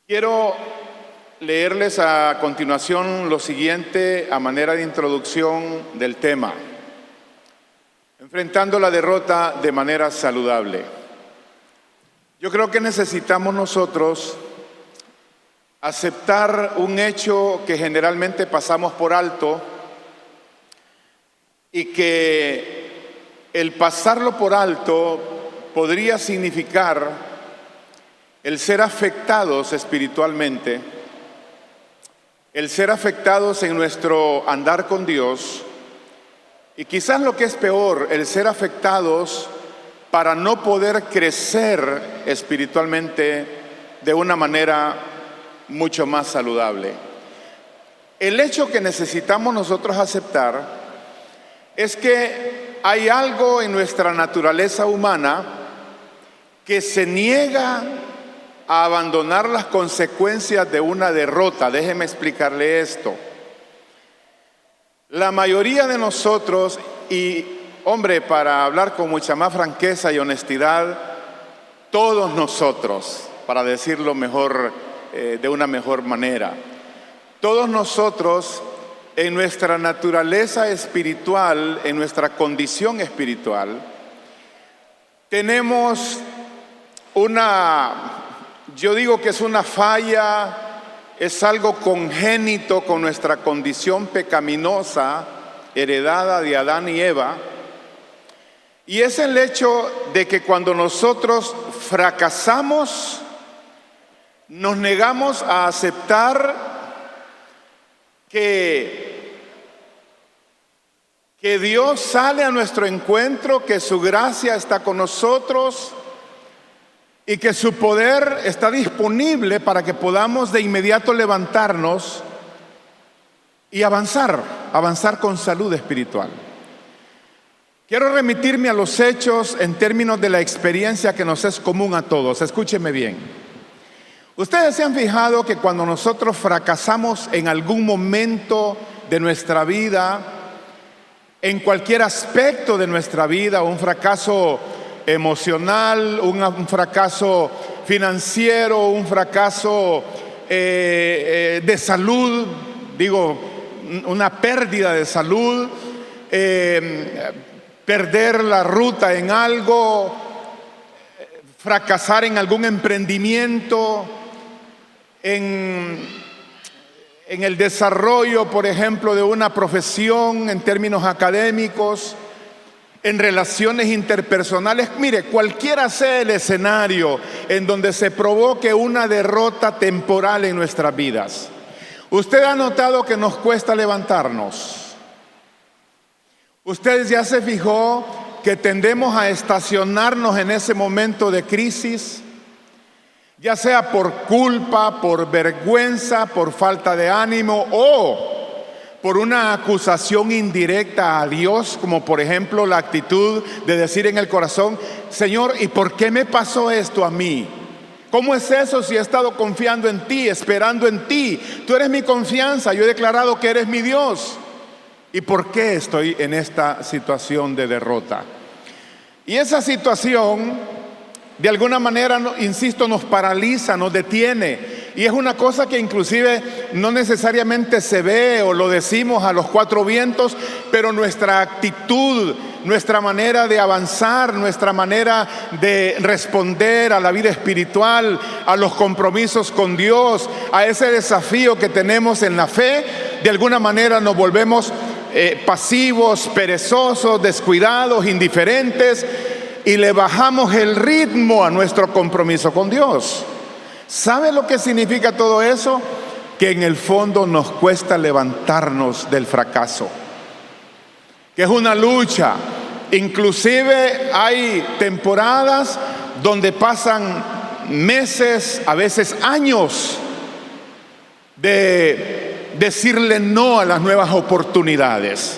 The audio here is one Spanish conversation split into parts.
Quiero leerles a continuación lo siguiente a manera de introducción del tema: enfrentando la derrota de manera saludable. Yo creo que necesitamos nosotros aceptar un hecho que generalmente pasamos por alto y que el pasarlo por alto podría significar el ser afectados espiritualmente, el ser afectados en nuestro andar con Dios y quizás lo que es peor, el ser afectados para no poder crecer espiritualmente de una manera mucho más saludable. El hecho que necesitamos nosotros aceptar es que hay algo en nuestra naturaleza humana que se niega a abandonar las consecuencias de una derrota. Déjeme explicarle esto. La mayoría de nosotros, y hombre, para hablar con mucha más franqueza y honestidad, todos nosotros, para decirlo mejor, de una mejor manera, todos nosotros en nuestra naturaleza espiritual, en nuestra condición espiritual, tenemos yo digo que es una falla, es algo congénito con nuestra condición pecaminosa, heredada de Adán y Eva, y es el hecho de que cuando nosotros fracasamos, nos negamos a aceptar que Dios sale a nuestro encuentro, que su gracia está con nosotros y que su poder está disponible para que podamos de inmediato levantarnos y avanzar con salud espiritual. Quiero remitirme a los hechos en términos de la experiencia que nos es común a todos. Escúcheme bien. Ustedes se han fijado que cuando nosotros fracasamos en algún momento de nuestra vida, en cualquier aspecto de nuestra vida, un fracaso emocional, un fracaso financiero, un fracaso de salud, digo, una pérdida de salud, perder la ruta en algo, fracasar en algún emprendimiento, en el desarrollo, por ejemplo, de una profesión en términos académicos, en relaciones interpersonales. Mire, cualquiera sea el escenario en donde se provoque una derrota temporal en nuestras vidas, usted ha notado que nos cuesta levantarnos. Usted ya se fijó que tendemos a estacionarnos en ese momento de crisis, ya sea por culpa, por vergüenza, por falta de ánimo o por una acusación indirecta a Dios, como por ejemplo la actitud de decir en el corazón: Señor, ¿y por qué me pasó esto a mí? ¿Cómo es eso si he estado confiando en ti, esperando en ti? Tú eres mi confianza, yo he declarado que eres mi Dios. ¿Y por qué estoy en esta situación de derrota? Y esa situación, de alguna manera, insisto, nos paraliza, nos detiene. Y es una cosa que inclusive no necesariamente se ve o lo decimos a los cuatro vientos, pero nuestra actitud, nuestra manera de avanzar, nuestra manera de responder a la vida espiritual, a los compromisos con Dios, a ese desafío que tenemos en la fe, de alguna manera nos volvemos pasivos, perezosos, descuidados, indiferentes, y le bajamos el ritmo a nuestro compromiso con Dios. ¿Sabe lo que significa todo eso? Que en el fondo nos cuesta levantarnos del fracaso, que es una lucha. Inclusive hay temporadas donde pasan meses, a veces años, de decirle no a las nuevas oportunidades,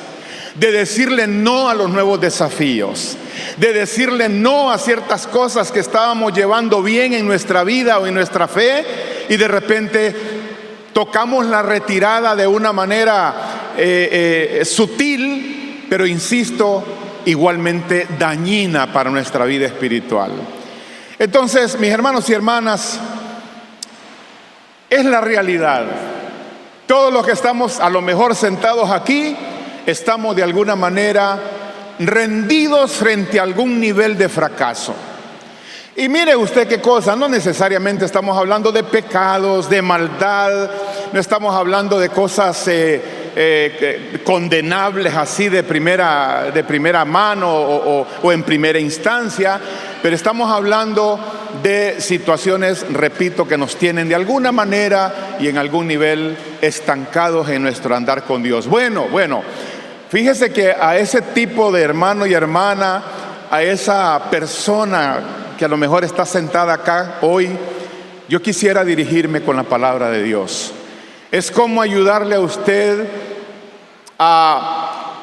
de decirle no a los nuevos desafíos, de decirle no a ciertas cosas que estábamos llevando bien en nuestra vida o en nuestra fe, y de repente tocamos la retirada de una manera sutil, pero insisto, igualmente dañina para nuestra vida espiritual. Entonces, mis hermanos y hermanas, Es la realidad. Todos los que estamos a lo mejor sentados aquí, estamos de alguna manera rendidos frente a algún nivel de fracaso. Y mire usted qué cosa, no necesariamente estamos hablando de pecados, de maldad, no estamos hablando de cosas condenables así de primera mano o en primera instancia, pero estamos hablando de situaciones, repito, que nos tienen de alguna manera y en algún nivel estancados en nuestro andar con Dios. Bueno, fíjese que a ese tipo de hermano y hermana, a esa persona que a lo mejor está sentada acá hoy, yo quisiera dirigirme con la palabra de Dios. Es como ayudarle a usted a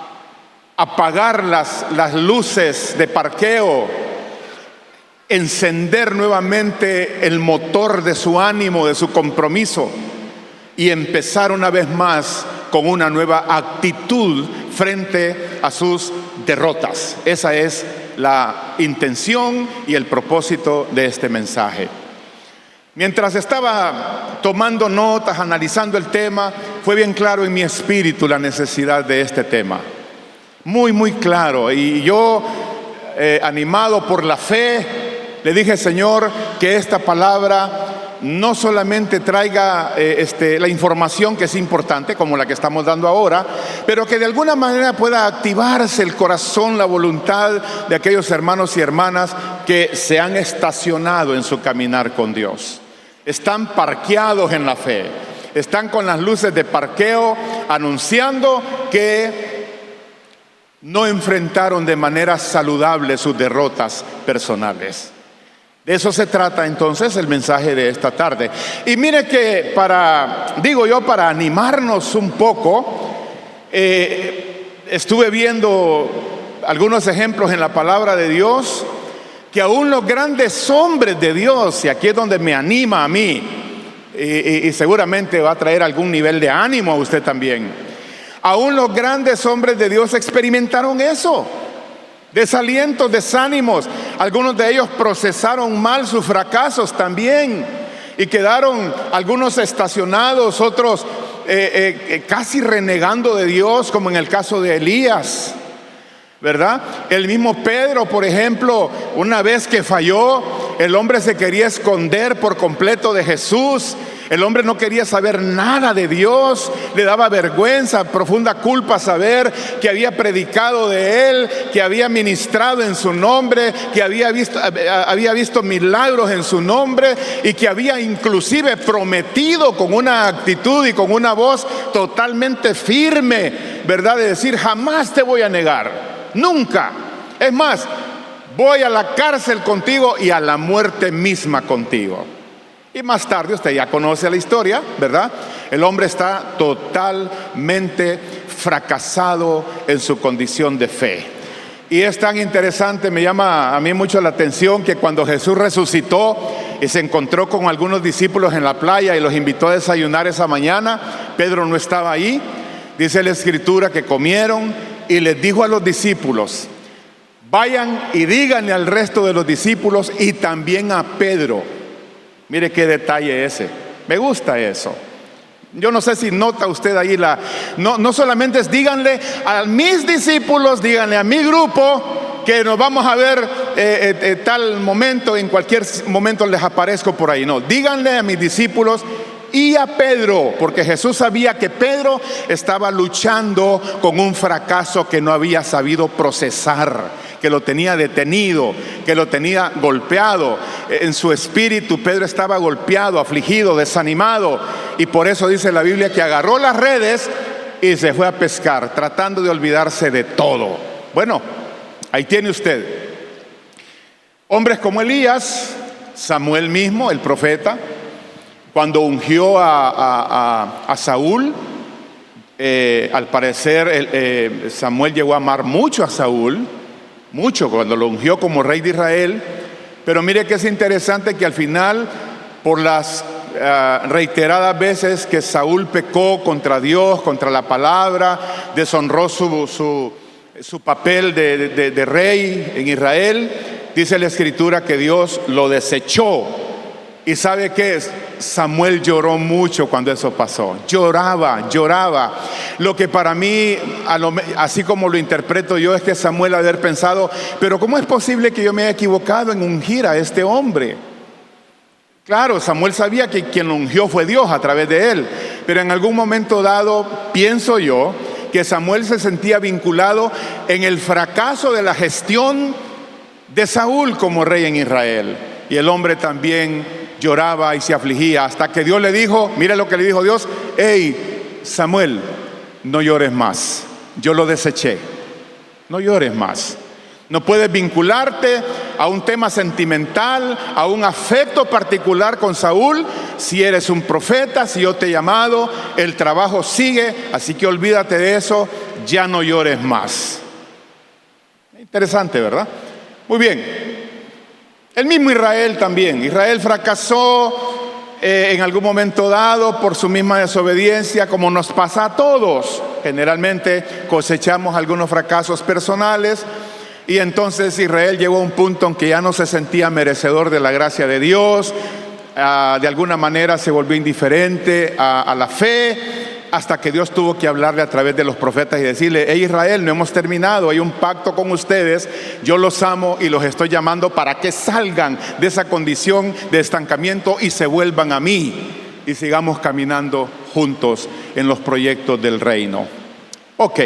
apagar las luces de parqueo, encender nuevamente el motor de su ánimo, de su compromiso y empezar una vez más con una nueva actitud frente a sus derrotas. Esa es la intención y el propósito de este mensaje. Mientras estaba tomando notas, analizando el tema, fue bien claro en mi espíritu la necesidad de este tema. Muy claro. Y yo, animado por la fe, le dije: Señor, que esta palabra no solamente traiga la información que es importante, como la que estamos dando ahora, pero que de alguna manera pueda activarse el corazón, la voluntad de aquellos hermanos y hermanas que se han estacionado en su caminar con Dios. Están parqueados en la fe, están con las luces de parqueo anunciando que no enfrentaron de manera saludable sus derrotas personales. De eso se trata entonces el mensaje de esta tarde. Y mire que para animarnos un poco, estuve viendo algunos ejemplos en la palabra de Dios, que aún los grandes hombres de Dios, y aquí es donde me anima a mí, y seguramente va a traer algún nivel de ánimo a usted también, aún los grandes hombres de Dios experimentaron eso. Desalientos, desánimos. Algunos de ellos procesaron mal sus fracasos también y quedaron algunos estacionados, otros casi renegando de Dios, como en el caso de Elías, ¿verdad? El mismo Pedro, por ejemplo, una vez que falló, el hombre se quería esconder por completo de Jesús. El hombre no quería saber nada de Dios, le daba vergüenza, profunda culpa saber que había predicado de Él, que había ministrado en su nombre, que había visto milagros en su nombre y que había inclusive prometido con una actitud y con una voz totalmente firme, ¿verdad? De decir: jamás te voy a negar, nunca. Es más, voy a la cárcel contigo y a la muerte misma contigo. Y más tarde, usted ya conoce la historia, ¿verdad? El hombre está totalmente fracasado en su condición de fe. Y es tan interesante, me llama a mí mucho la atención, que cuando Jesús resucitó y se encontró con algunos discípulos en la playa y los invitó a desayunar esa mañana, Pedro no estaba ahí. Dice la Escritura que comieron y les dijo a los discípulos: vayan y díganle al resto de los discípulos y también a Pedro. Mire qué detalle ese, me gusta eso. Yo no sé si nota usted ahí no solamente es díganle a mis discípulos, díganle a mi grupo que nos vamos a ver tal momento, en cualquier momento les aparezco por ahí. No, díganle a mis discípulos y a Pedro, porque Jesús sabía que Pedro estaba luchando con un fracaso que no había sabido procesar, que lo tenía detenido, que lo tenía golpeado. En su espíritu Pedro estaba golpeado, afligido, desanimado, y por eso dice la Biblia que agarró las redes y se fue a pescar, tratando de olvidarse de todo. Bueno, ahí tiene usted hombres como Elías, Samuel mismo, el profeta, cuando ungió a Saúl. Al parecer Samuel llegó a amar mucho a Saúl, mucho, cuando lo ungió como rey de Israel. Pero mire que es interesante que al final, por las reiteradas veces que Saúl pecó contra Dios, contra la palabra, deshonró su papel de rey en Israel, dice la Escritura que Dios lo desechó Y ¿sabe qué es? Samuel lloró mucho cuando eso pasó. Lloraba. Lo que para mí, así como lo interpreto yo, es que Samuel haber pensado, pero ¿cómo es posible que yo me haya equivocado en ungir a este hombre? Claro, Samuel sabía que quien lo ungió fue Dios a través de él, pero en algún momento dado, pienso yo, que Samuel se sentía vinculado en el fracaso de la gestión de Saúl como rey en Israel. Y el hombre también lloraba y se afligía hasta que Dios le dijo, mire lo que le dijo Dios: hey, Samuel, no llores más, yo lo deseché, no llores más. No puedes vincularte a un tema sentimental, a un afecto particular con Saúl. Si eres un profeta, si yo te he llamado, el trabajo sigue, así que olvídate de eso, ya no llores más. Interesante, ¿verdad? Muy bien. El mismo Israel también. Israel fracasó en algún momento dado por su misma desobediencia, como nos pasa a todos. Generalmente cosechamos algunos fracasos personales. Y entonces Israel llegó a un punto en que ya no se sentía merecedor de la gracia de Dios. De alguna manera se volvió indiferente a la fe, hasta que Dios tuvo que hablarle a través de los profetas y decirle: hey Israel, no hemos terminado, hay un pacto con ustedes, yo los amo y los estoy llamando para que salgan de esa condición de estancamiento y se vuelvan a mí y sigamos caminando juntos en los proyectos del reino. Ok,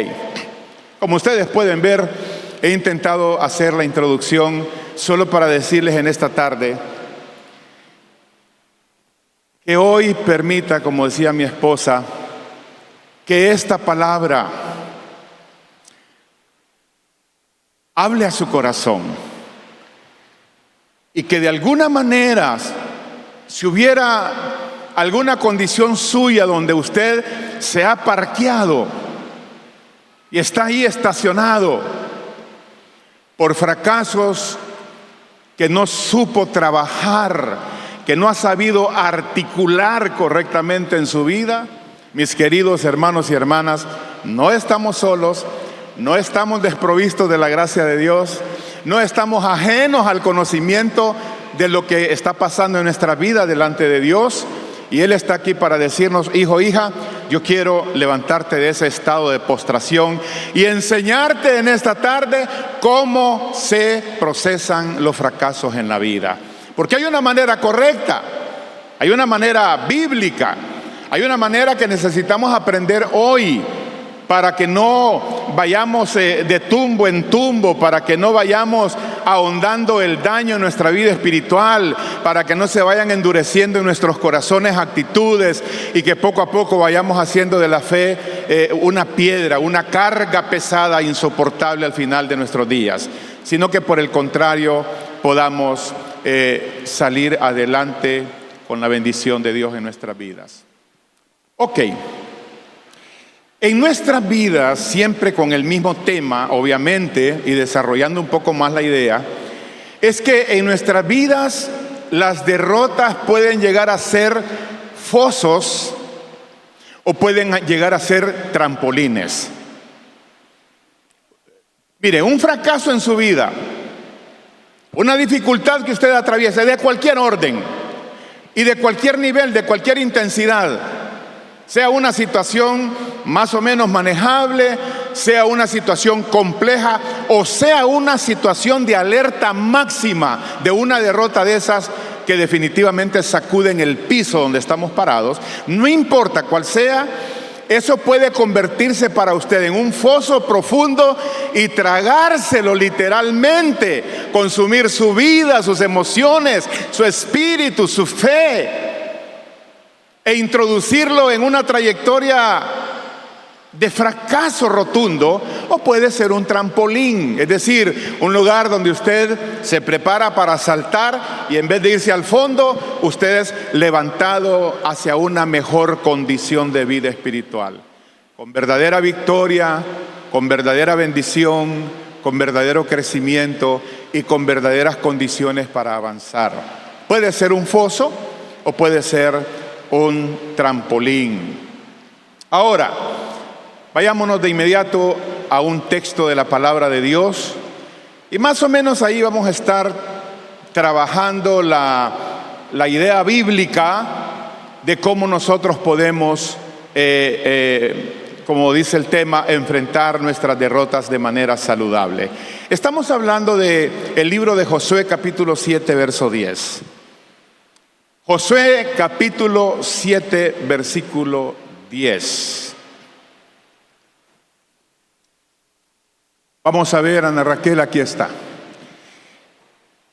como ustedes pueden ver, he intentado hacer la introducción solo para decirles en esta tarde que hoy permita, como decía mi esposa, que esta palabra hable a su corazón y que de alguna manera, si hubiera alguna condición suya donde usted se ha parqueado y está ahí estacionado por fracasos que no supo trabajar, que no ha sabido articular correctamente en su vida, mis queridos hermanos y hermanas, no estamos solos, no estamos desprovistos de la gracia de Dios, no estamos ajenos al conocimiento de lo que está pasando en nuestra vida delante de Dios. Y Él está aquí para decirnos: hijo, hija, yo quiero levantarte de ese estado de postración y enseñarte en esta tarde cómo se procesan los fracasos en la vida. Porque hay una manera correcta, hay una manera bíblica, hay una manera que necesitamos aprender hoy para que no vayamos de tumbo en tumbo, para que no vayamos ahondando el daño en nuestra vida espiritual, para que no se vayan endureciendo en nuestros corazones actitudes y que poco a poco vayamos haciendo de la fe una piedra, una carga pesada, insoportable al final de nuestros días, sino que por el contrario podamos salir adelante con la bendición de Dios en nuestras vidas. Ok. En nuestras vidas, siempre con el mismo tema, obviamente, y desarrollando un poco más la idea, es que en nuestras vidas las derrotas pueden llegar a ser fosos o pueden llegar a ser trampolines. Mire, un fracaso en su vida, una dificultad que usted atraviese de cualquier orden y de cualquier nivel, de cualquier intensidad, sea una situación más o menos manejable, sea una situación compleja o sea una situación de alerta máxima, de una derrota de esas que definitivamente sacuden el piso donde estamos parados, no importa cuál sea, eso puede convertirse para usted en un foso profundo y tragárselo literalmente, consumir su vida, sus emociones, su espíritu, su fe, e introducirlo en una trayectoria de fracaso rotundo, o puede ser un trampolín, es decir, un lugar donde usted se prepara para saltar y en vez de irse al fondo, usted es levantado hacia una mejor condición de vida espiritual, con verdadera victoria, con verdadera bendición, con verdadero crecimiento y con verdaderas condiciones para avanzar. Puede ser un foso o puede ser un trampolín. Ahora, vayámonos de inmediato a un texto de la palabra de Dios y más o menos ahí vamos a estar trabajando la la idea bíblica de cómo nosotros podemos, como dice el tema, enfrentar nuestras derrotas de manera saludable. Estamos hablando del libro de Josué, capítulo 7, verso 10. Josué, capítulo 7, versículo 10. Vamos a ver, Ana Raquel, aquí está.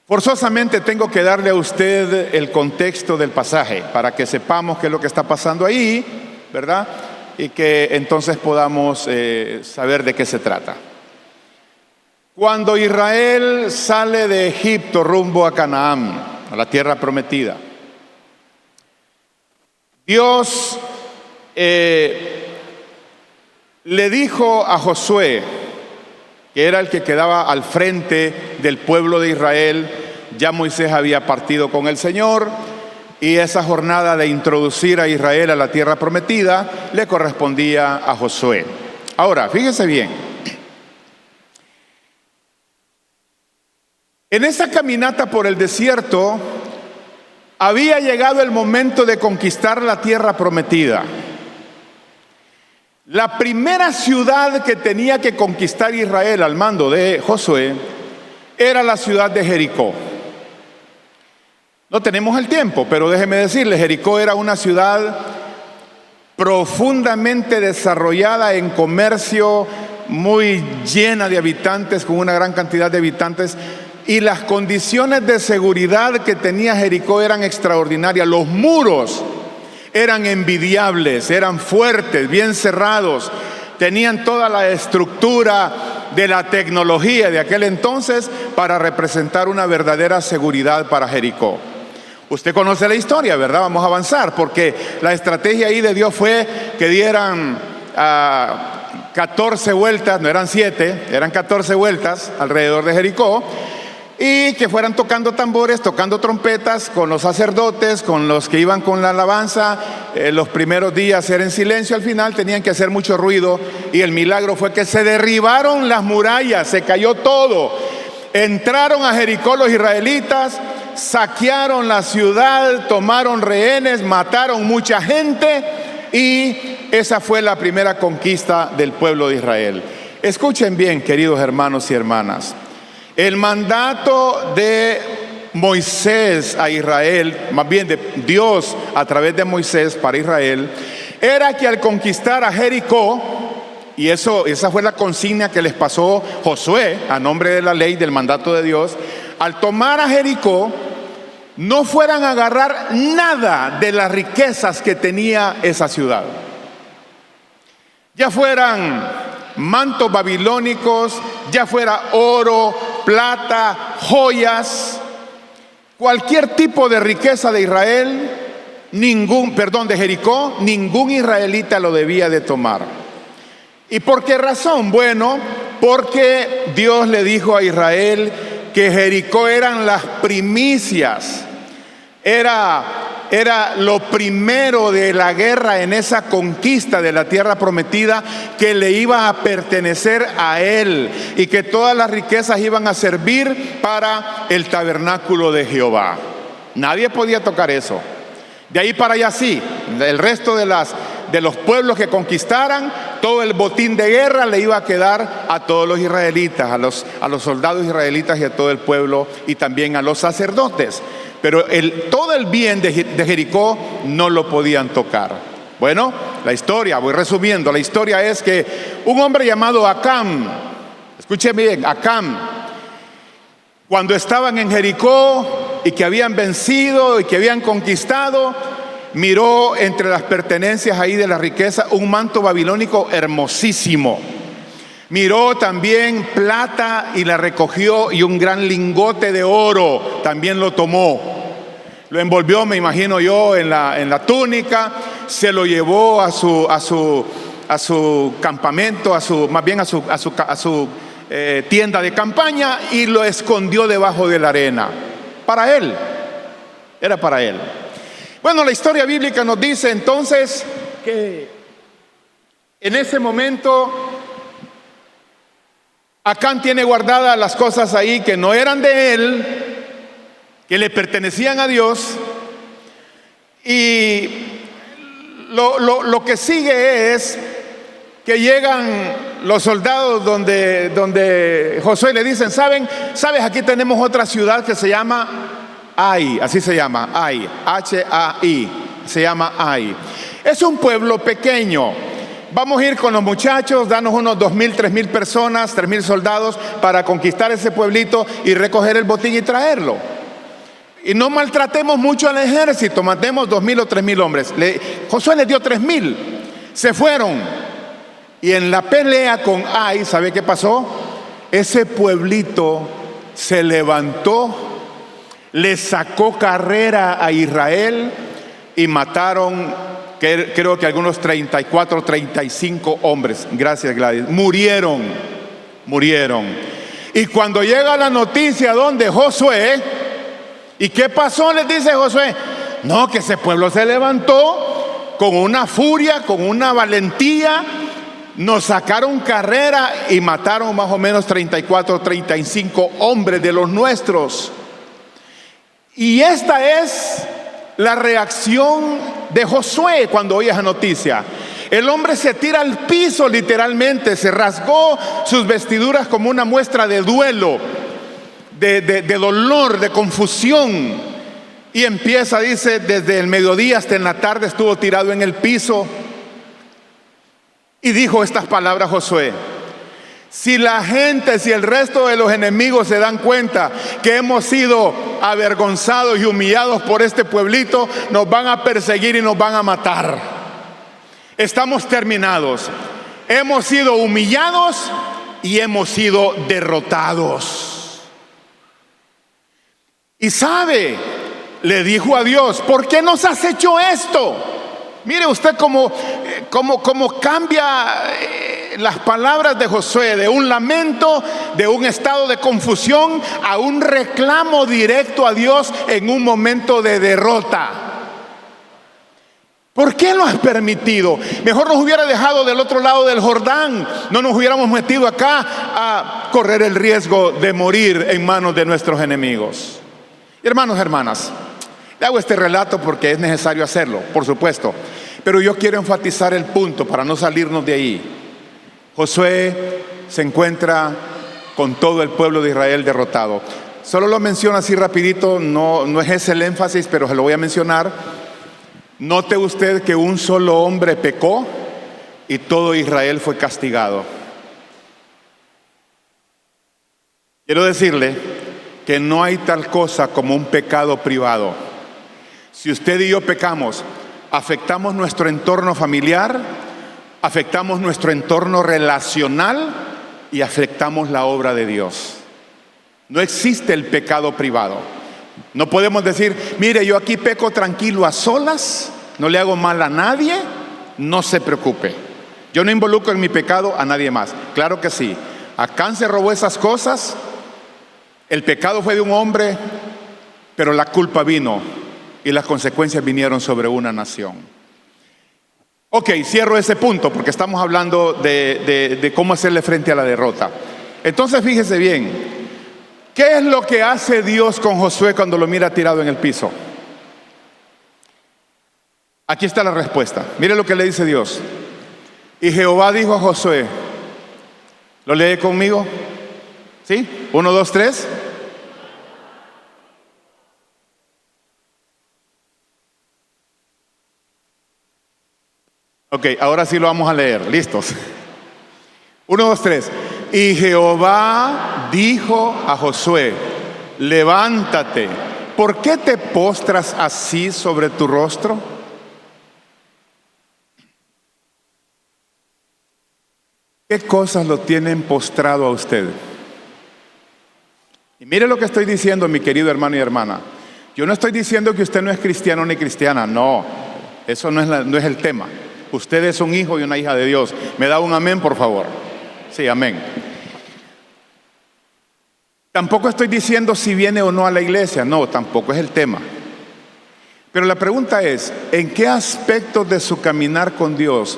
Forzosamente tengo que darle a usted el contexto del pasaje para que sepamos qué es lo que está pasando ahí, ¿verdad? Y que entonces podamos saber de qué se trata. Cuando Israel sale de Egipto rumbo a Canaán, a la tierra prometida, Dios le dijo a Josué, que era el que quedaba al frente del pueblo de Israel. Ya Moisés había partido con el Señor y esa jornada de introducir a Israel a la tierra prometida le correspondía a Josué. Ahora, fíjese bien. En esa caminata por el desierto había llegado el momento de conquistar la tierra prometida. La primera ciudad que tenía que conquistar Israel al mando de Josué era la ciudad de Jericó. No tenemos el tiempo, pero déjeme decirle, Jericó era una ciudad profundamente desarrollada en comercio, muy llena de habitantes, con una gran cantidad de habitantes, y las condiciones de seguridad que tenía Jericó eran extraordinarias. Los muros eran envidiables, eran fuertes, bien cerrados, tenían toda la estructura de la tecnología de aquel entonces para representar una verdadera seguridad para Jericó. Usted conoce la historia, ¿verdad? Vamos a avanzar, porque la estrategia ahí de Dios fue que dieran 14 vueltas, no eran 7, eran 14 vueltas alrededor de Jericó, y que fueran tocando tambores, tocando trompetas con los sacerdotes, con los que iban con la alabanza. Los primeros días era en silencio, al final tenían que hacer mucho ruido, y el milagro fue que se derribaron las murallas, se cayó todo. Entraron a Jericó los israelitas, saquearon la ciudad, tomaron rehenes, mataron mucha gente, y esa fue la primera conquista del pueblo de Israel. Escuchen bien, queridos hermanos y hermanas. El mandato de Moisés a Israel, más bien de Dios a través de Moisés para Israel, era que al conquistar a Jericó, y esa fue la consigna que les pasó Josué a nombre de la ley del mandato de Dios, al tomar a Jericó, no fueran a agarrar nada de las riquezas que tenía esa ciudad. Ya fueran mantos babilónicos, ya fuera oro, plata, joyas, cualquier tipo de riqueza de Israel, de Jericó, ningún israelita lo debía de tomar. ¿Y por qué razón? Bueno, porque Dios le dijo a Israel que Jericó eran las primicias, era lo primero de la guerra en esa conquista de la tierra prometida, que le iba a pertenecer a él, y que todas las riquezas iban a servir para el tabernáculo de Jehová. Nadie podía tocar eso. De ahí para allá sí, el resto de los pueblos que conquistaran, todo el botín de guerra le iba a quedar a todos los israelitas, a los soldados israelitas y a todo el pueblo, y también a los sacerdotes. Pero todo el bien de Jericó no lo podían tocar. Bueno, la historia, voy resumiendo, la historia es que un hombre llamado Acán, escuchen bien, Acán, cuando estaban en Jericó y que habían vencido y que habían conquistado, miró entre las pertenencias ahí de la riqueza un manto babilónico hermosísimo. Miró también plata y la recogió, y un gran lingote de oro también lo tomó. Lo envolvió, me imagino yo, en la túnica, se lo llevó a su campamento, más bien a su tienda de campaña, y lo escondió debajo de la arena. Para él, era para él. Bueno, la historia bíblica nos dice entonces que en ese momento Acán tiene guardadas las cosas ahí que no eran de él, que le pertenecían a Dios, Y lo que sigue es que llegan los soldados donde Josué le dicen, ¿sabes? Aquí tenemos otra ciudad que se llama Ai, así se llama, Ai, H-A-I, se llama Ai. Es un pueblo pequeño. Vamos a ir con los muchachos, danos unos 2,000, 3,000 personas, 3,000 soldados para conquistar ese pueblito y recoger el botín y traerlo. Y no maltratemos mucho al ejército, matemos 2,000 o 3,000 hombres. Josué les dio 3,000, se fueron. Y en la pelea con Ai, ¿sabe qué pasó? Ese pueblito se levantó, le sacó carrera a Israel y mataron, creo que algunos 34, 35 hombres. Gracias, Gladys. Murieron. Y cuando llega la noticia donde Josué, ¿y qué pasó? Les dice Josué. No, que ese pueblo se levantó con una furia, con una valentía. Nos sacaron carrera y mataron más o menos 34, 35 hombres de los nuestros. Y esta es la reacción de Josué cuando oye esa noticia. El hombre se tira al piso literalmente, se rasgó sus vestiduras como una muestra de duelo, de dolor, de confusión. Y empieza, dice, desde el mediodía hasta en la tarde estuvo tirado en el piso. Y dijo estas palabras Josué: si la gente, si el resto de los enemigos se dan cuenta que hemos sido avergonzados y humillados por este pueblito, nos van a perseguir y nos van a matar. Estamos terminados. Hemos sido humillados y hemos sido derrotados. Y sabe, le dijo a Dios, ¿por qué nos has hecho esto? Mire usted cómo cambia las palabras de Josué, de un lamento, de un estado de confusión, a un reclamo directo a Dios en un momento de derrota. ¿Por qué lo has permitido? Mejor nos hubiera dejado del otro lado del Jordán. No nos hubiéramos metido acá a correr el riesgo de morir en manos de nuestros enemigos. Hermanos, hermanas, le hago este relato porque es necesario hacerlo, por supuesto. Pero yo quiero enfatizar el punto para no salirnos de ahí. Josué se encuentra con todo el pueblo de Israel derrotado. Solo lo menciono así rapidito, no es ese el énfasis, pero se lo voy a mencionar. Note usted que un solo hombre pecó y todo Israel fue castigado. Quiero decirle que no hay tal cosa como un pecado privado. Si usted y yo pecamos, afectamos nuestro entorno familiar, afectamos nuestro entorno relacional y afectamos la obra de Dios. No existe el pecado privado. No podemos decir, mire, yo aquí peco tranquilo a solas, no le hago mal a nadie, no se preocupe. Yo no involucro en mi pecado a nadie más. Claro que sí. Acán se robó esas cosas, el pecado fue de un hombre, pero la culpa vino y las consecuencias vinieron sobre una nación. Ok, cierro ese punto porque estamos hablando de cómo hacerle frente a la derrota. Entonces fíjese bien, ¿qué es lo que hace Dios con Josué cuando lo mira tirado en el piso? Aquí está la respuesta. Mire lo que le dice Dios. Y Jehová dijo a Josué, ¿lo lee conmigo? ¿Sí? 1, 2, 3. Ok, ahora sí lo vamos a leer. ¿Listos? 1, 2, 3. Y Jehová dijo a Josué, levántate, ¿por qué te postras así sobre tu rostro? ¿Qué cosas lo tienen postrado a usted? Y mire lo que estoy diciendo, mi querido hermano y hermana. Yo no estoy diciendo que usted no es cristiano ni cristiana, no. Eso no es el tema. Usted es un hijo y una hija de Dios. ¿Me da un amén, por favor? Sí, amén. Tampoco estoy diciendo si viene o no a la iglesia. No, tampoco es el tema. Pero la pregunta es, ¿en qué aspectos de su caminar con Dios,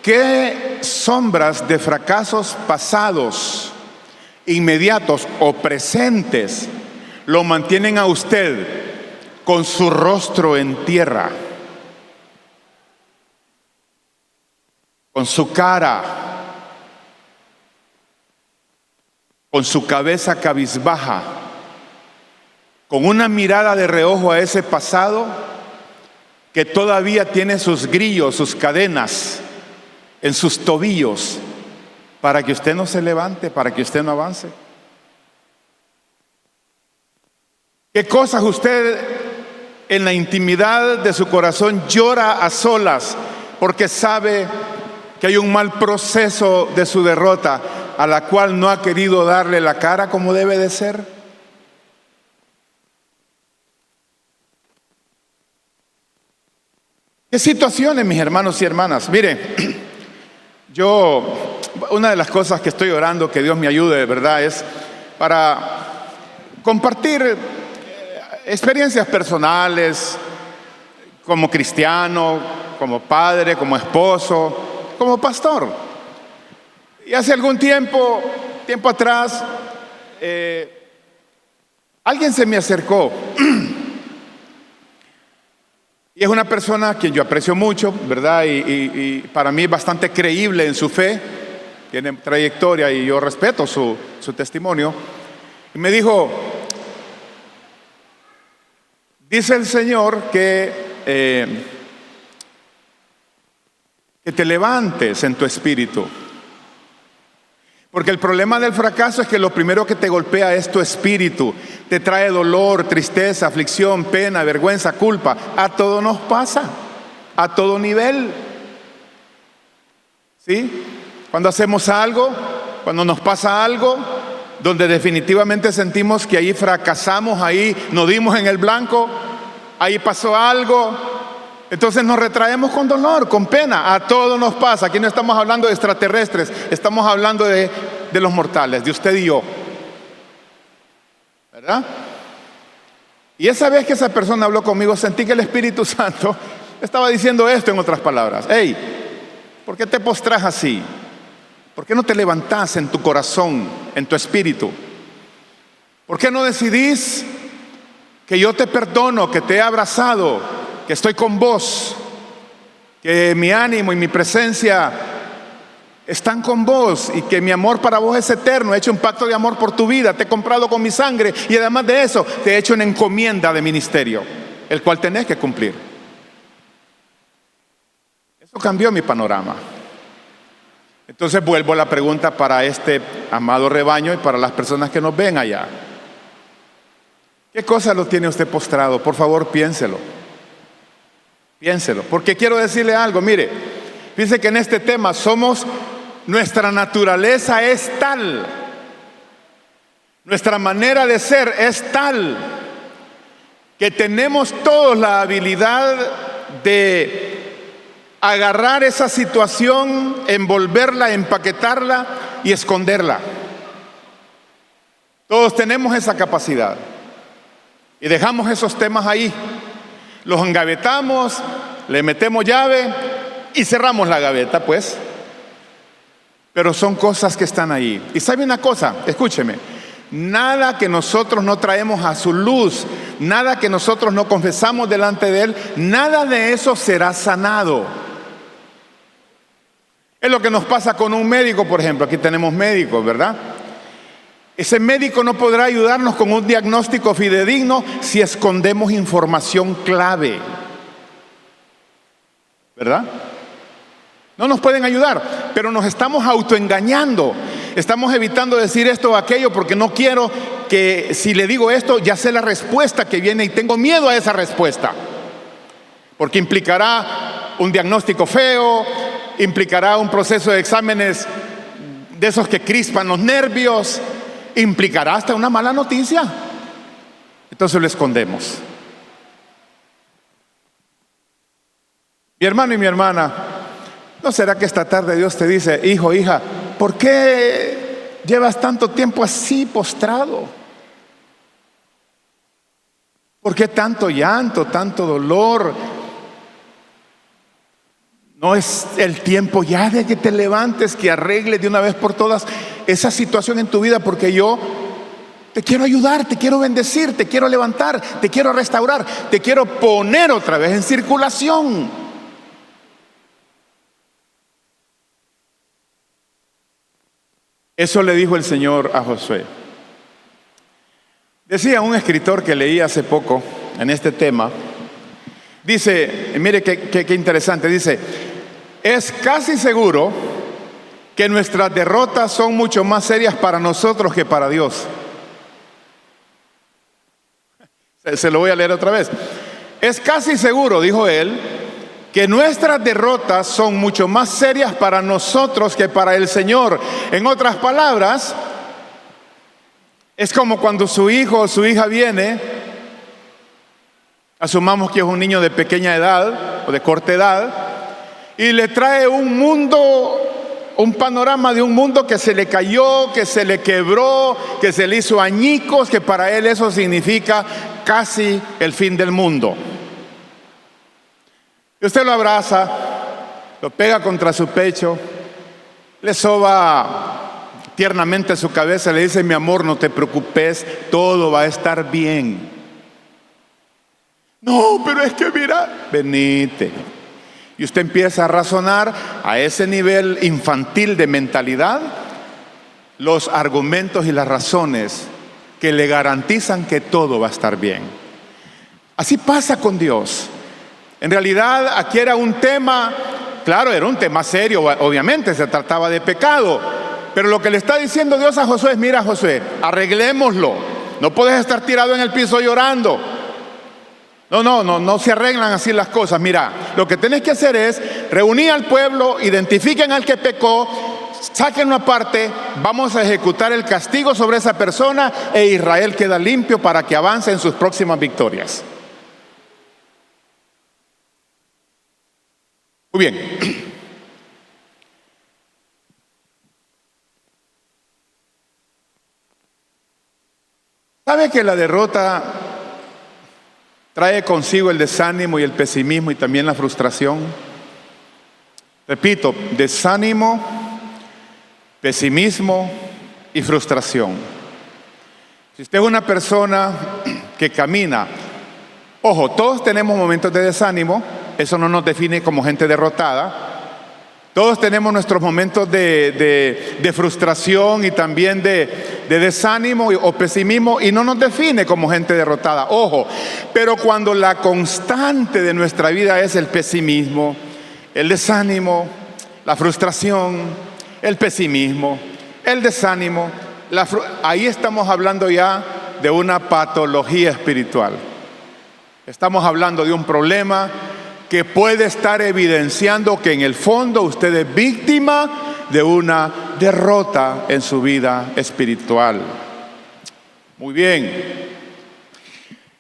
qué sombras de fracasos pasados, inmediatos o presentes, lo mantienen a usted con su rostro en tierra? con su cara, con su cabeza cabizbaja, con una mirada de reojo a ese pasado que todavía tiene sus grillos, sus cadenas en sus tobillos, para que usted no se levante, para que usted no avance? ¿Qué cosas usted en la intimidad de su corazón llora a solas porque sabe que hay un mal proceso de su derrota a la cual no ha querido darle la cara como debe de ser? ¿Qué situaciones, mis hermanos y hermanas? Mire, una de las cosas que estoy orando que Dios me ayude, de verdad, es para compartir experiencias personales como cristiano, como padre, como esposo, como pastor. Y hace algún tiempo atrás, alguien se me acercó y es una persona a quien yo aprecio mucho, ¿verdad? Y para mí bastante creíble en su fe, tiene trayectoria y yo respeto su testimonio. Y me dijo: dice el Señor que te levantes en tu espíritu. Porque el problema del fracaso es que lo primero que te golpea es tu espíritu. Te trae dolor, tristeza, aflicción, pena, vergüenza, culpa. A todo nos pasa, a todo nivel. ¿Sí? Cuando hacemos algo, cuando nos pasa algo, donde definitivamente sentimos que ahí fracasamos, ahí nos dimos en el blanco, ahí pasó algo, entonces nos retraemos con dolor, con pena. A todos nos pasa. Aquí no estamos hablando de extraterrestres, estamos hablando de los mortales, de usted y yo, ¿verdad? Y esa vez que esa persona habló conmigo, sentí que el Espíritu Santo estaba diciendo esto en otras palabras: hey, ¿por qué te postras así? ¿Por qué no te levantás en tu corazón, en tu espíritu? ¿Por qué no decidís que yo te perdono, que te he abrazado, que estoy con vos, que mi ánimo y mi presencia están con vos y que mi amor para vos es eterno? He hecho un pacto de amor por tu vida, te he comprado con mi sangre y además de eso te he hecho una encomienda de ministerio, el cual tenés que cumplir. Eso cambió mi panorama. Entonces vuelvo a la pregunta para este amado rebaño y para las personas que nos ven allá: ¿qué cosa lo tiene usted postrado? Por favor, piénselo. Piénselo, porque quiero decirle algo. Mire, fíjese que en este tema nuestra naturaleza es tal, nuestra manera de ser es tal, que tenemos todos la habilidad de agarrar esa situación, envolverla, empaquetarla y esconderla. Todos tenemos esa capacidad y dejamos esos temas ahí. Los engavetamos, le metemos llave y cerramos la gaveta, pues. Pero son cosas que están ahí. Y sabe una cosa, escúcheme: nada que nosotros no traemos a su luz, nada que nosotros no confesamos delante de Él, nada de eso será sanado. Es lo que nos pasa con un médico, por ejemplo. Aquí tenemos médicos, ¿verdad? Ese médico no podrá ayudarnos con un diagnóstico fidedigno si escondemos información clave, ¿verdad? No nos pueden ayudar, pero nos estamos autoengañando. Estamos evitando decir esto o aquello porque no quiero que, si le digo esto, ya sé la respuesta que viene y tengo miedo a esa respuesta, porque implicará un diagnóstico feo, implicará un proceso de exámenes de esos que crispan los nervios, implicará hasta una mala noticia. Entonces lo escondemos. Mi hermano y mi hermana, ¿no será que esta tarde Dios te dice: hijo, hija, ¿por qué llevas tanto tiempo así postrado? ¿Por qué tanto llanto, tanto dolor? ¿No es el tiempo ya de que te levantes, que arregles de una vez por todas esa situación en tu vida? Porque yo te quiero ayudar, te quiero bendecir, te quiero levantar, te quiero restaurar, te quiero poner otra vez en circulación. Eso le dijo el Señor a Josué. Decía un escritor que leí hace poco en este tema, dice, mire qué interesante, dice, es casi seguro que nuestras derrotas son mucho más serias para nosotros que para Dios. Se lo voy a leer otra vez. Es casi seguro, dijo él, que nuestras derrotas son mucho más serias para nosotros que para el Señor. En otras palabras, es como cuando su hijo o su hija viene, asumamos que es un niño de pequeña edad o de corta edad, y le trae un mundo, un panorama de un mundo que se le cayó, que se le quebró, que se le hizo añicos, que para él eso significa casi el fin del mundo. Y usted lo abraza, lo pega contra su pecho, le soba tiernamente su cabeza, le dice, mi amor, no te preocupes, todo va a estar bien. No, pero es que mira, venite. Y usted empieza a razonar a ese nivel infantil de mentalidad los argumentos y las razones que le garantizan que todo va a estar bien. Así pasa con Dios. En realidad aquí era un tema, claro, era un tema serio, obviamente se trataba de pecado, pero lo que le está diciendo Dios a Josué es, mira Josué, arreglémoslo, no puedes estar tirado en el piso llorando. No se arreglan así las cosas. Mira, lo que tenés que hacer es reunir al pueblo, identifiquen al que pecó, sáquenlo aparte, vamos a ejecutar el castigo sobre esa persona e Israel queda limpio para que avance en sus próximas victorias. Muy bien. ¿Sabe que la derrota trae consigo el desánimo y el pesimismo y también la frustración? Repito, desánimo, pesimismo y frustración. Si usted es una persona que camina, ojo, todos tenemos momentos de desánimo, eso no nos define como gente derrotada. Todos tenemos nuestros momentos de frustración y también de desánimo o pesimismo y no nos define como gente derrotada. Ojo, pero cuando la constante de nuestra vida es el pesimismo, el desánimo, la frustración, el pesimismo, el desánimo, ahí estamos hablando ya de una patología espiritual. Estamos hablando de un problema que puede estar evidenciando que en el fondo usted es víctima de una derrota en su vida espiritual. Muy bien.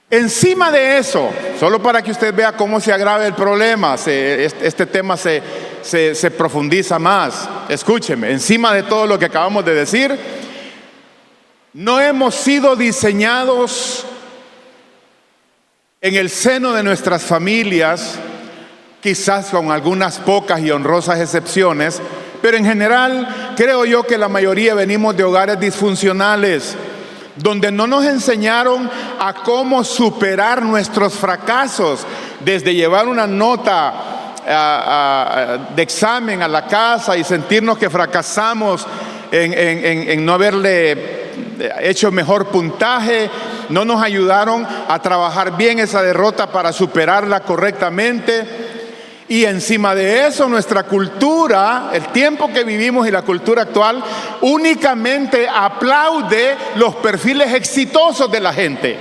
Encima de eso, solo para que usted vea cómo se agrava el problema, este tema se profundiza más. Escúcheme, encima de todo lo que acabamos de decir, no hemos sido diseñados en el seno de nuestras familias, quizás con algunas pocas y honrosas excepciones, pero en general creo yo que la mayoría venimos de hogares disfuncionales, donde no nos enseñaron a cómo superar nuestros fracasos, desde llevar una nota de examen a la casa y sentirnos que fracasamos en no haberle hecho mejor puntaje. No nos ayudaron a trabajar bien esa derrota para superarla correctamente. Y encima de eso, nuestra cultura, el tiempo que vivimos y la cultura actual, únicamente aplaude los perfiles exitosos de la gente.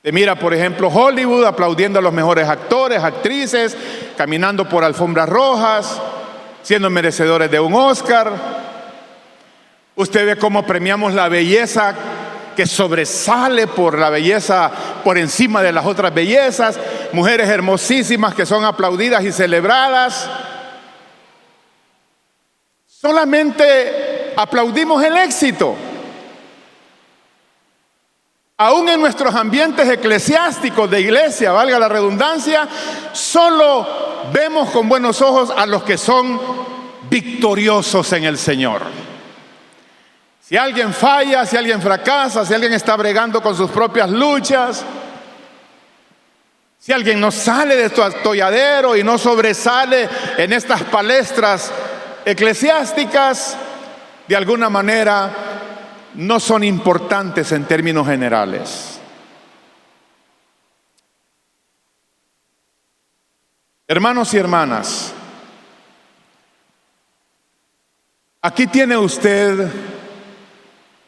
Te mira, por ejemplo, Hollywood aplaudiendo a los mejores actores, actrices, caminando por alfombras rojas, siendo merecedores de un Oscar. Usted ve cómo premiamos la belleza que sobresale por la belleza por encima de las otras bellezas, mujeres hermosísimas que son aplaudidas y celebradas. Solamente aplaudimos el éxito. Aún en nuestros ambientes eclesiásticos de iglesia, valga la redundancia, solo vemos con buenos ojos a los que son victoriosos en el Señor. Si alguien falla, si alguien fracasa, si alguien está bregando con sus propias luchas, si alguien no sale de su atolladero y no sobresale en estas palestras eclesiásticas, de alguna manera no son importantes en términos generales. Hermanos y hermanas, aquí tiene usted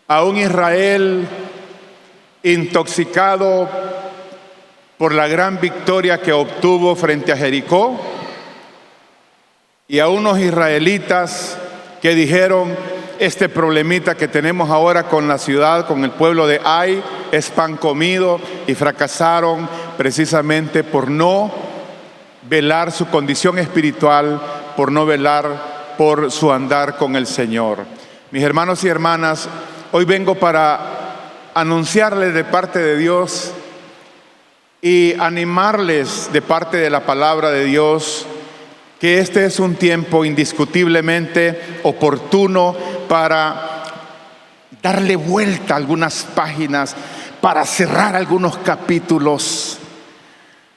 a un Israel intoxicado por la gran victoria que obtuvo frente a Jericó, y a unos israelitas que dijeron: este problemita que tenemos ahora con la ciudad, con el pueblo de Ai, es pan comido, y fracasaron precisamente por no velar su condición espiritual, por no velar por su andar con el Señor. Mis hermanos y hermanas, hoy vengo para anunciarles de parte de Dios y animarles de parte de la palabra de Dios que este es un tiempo indiscutiblemente oportuno para darle vuelta a algunas páginas, para cerrar algunos capítulos,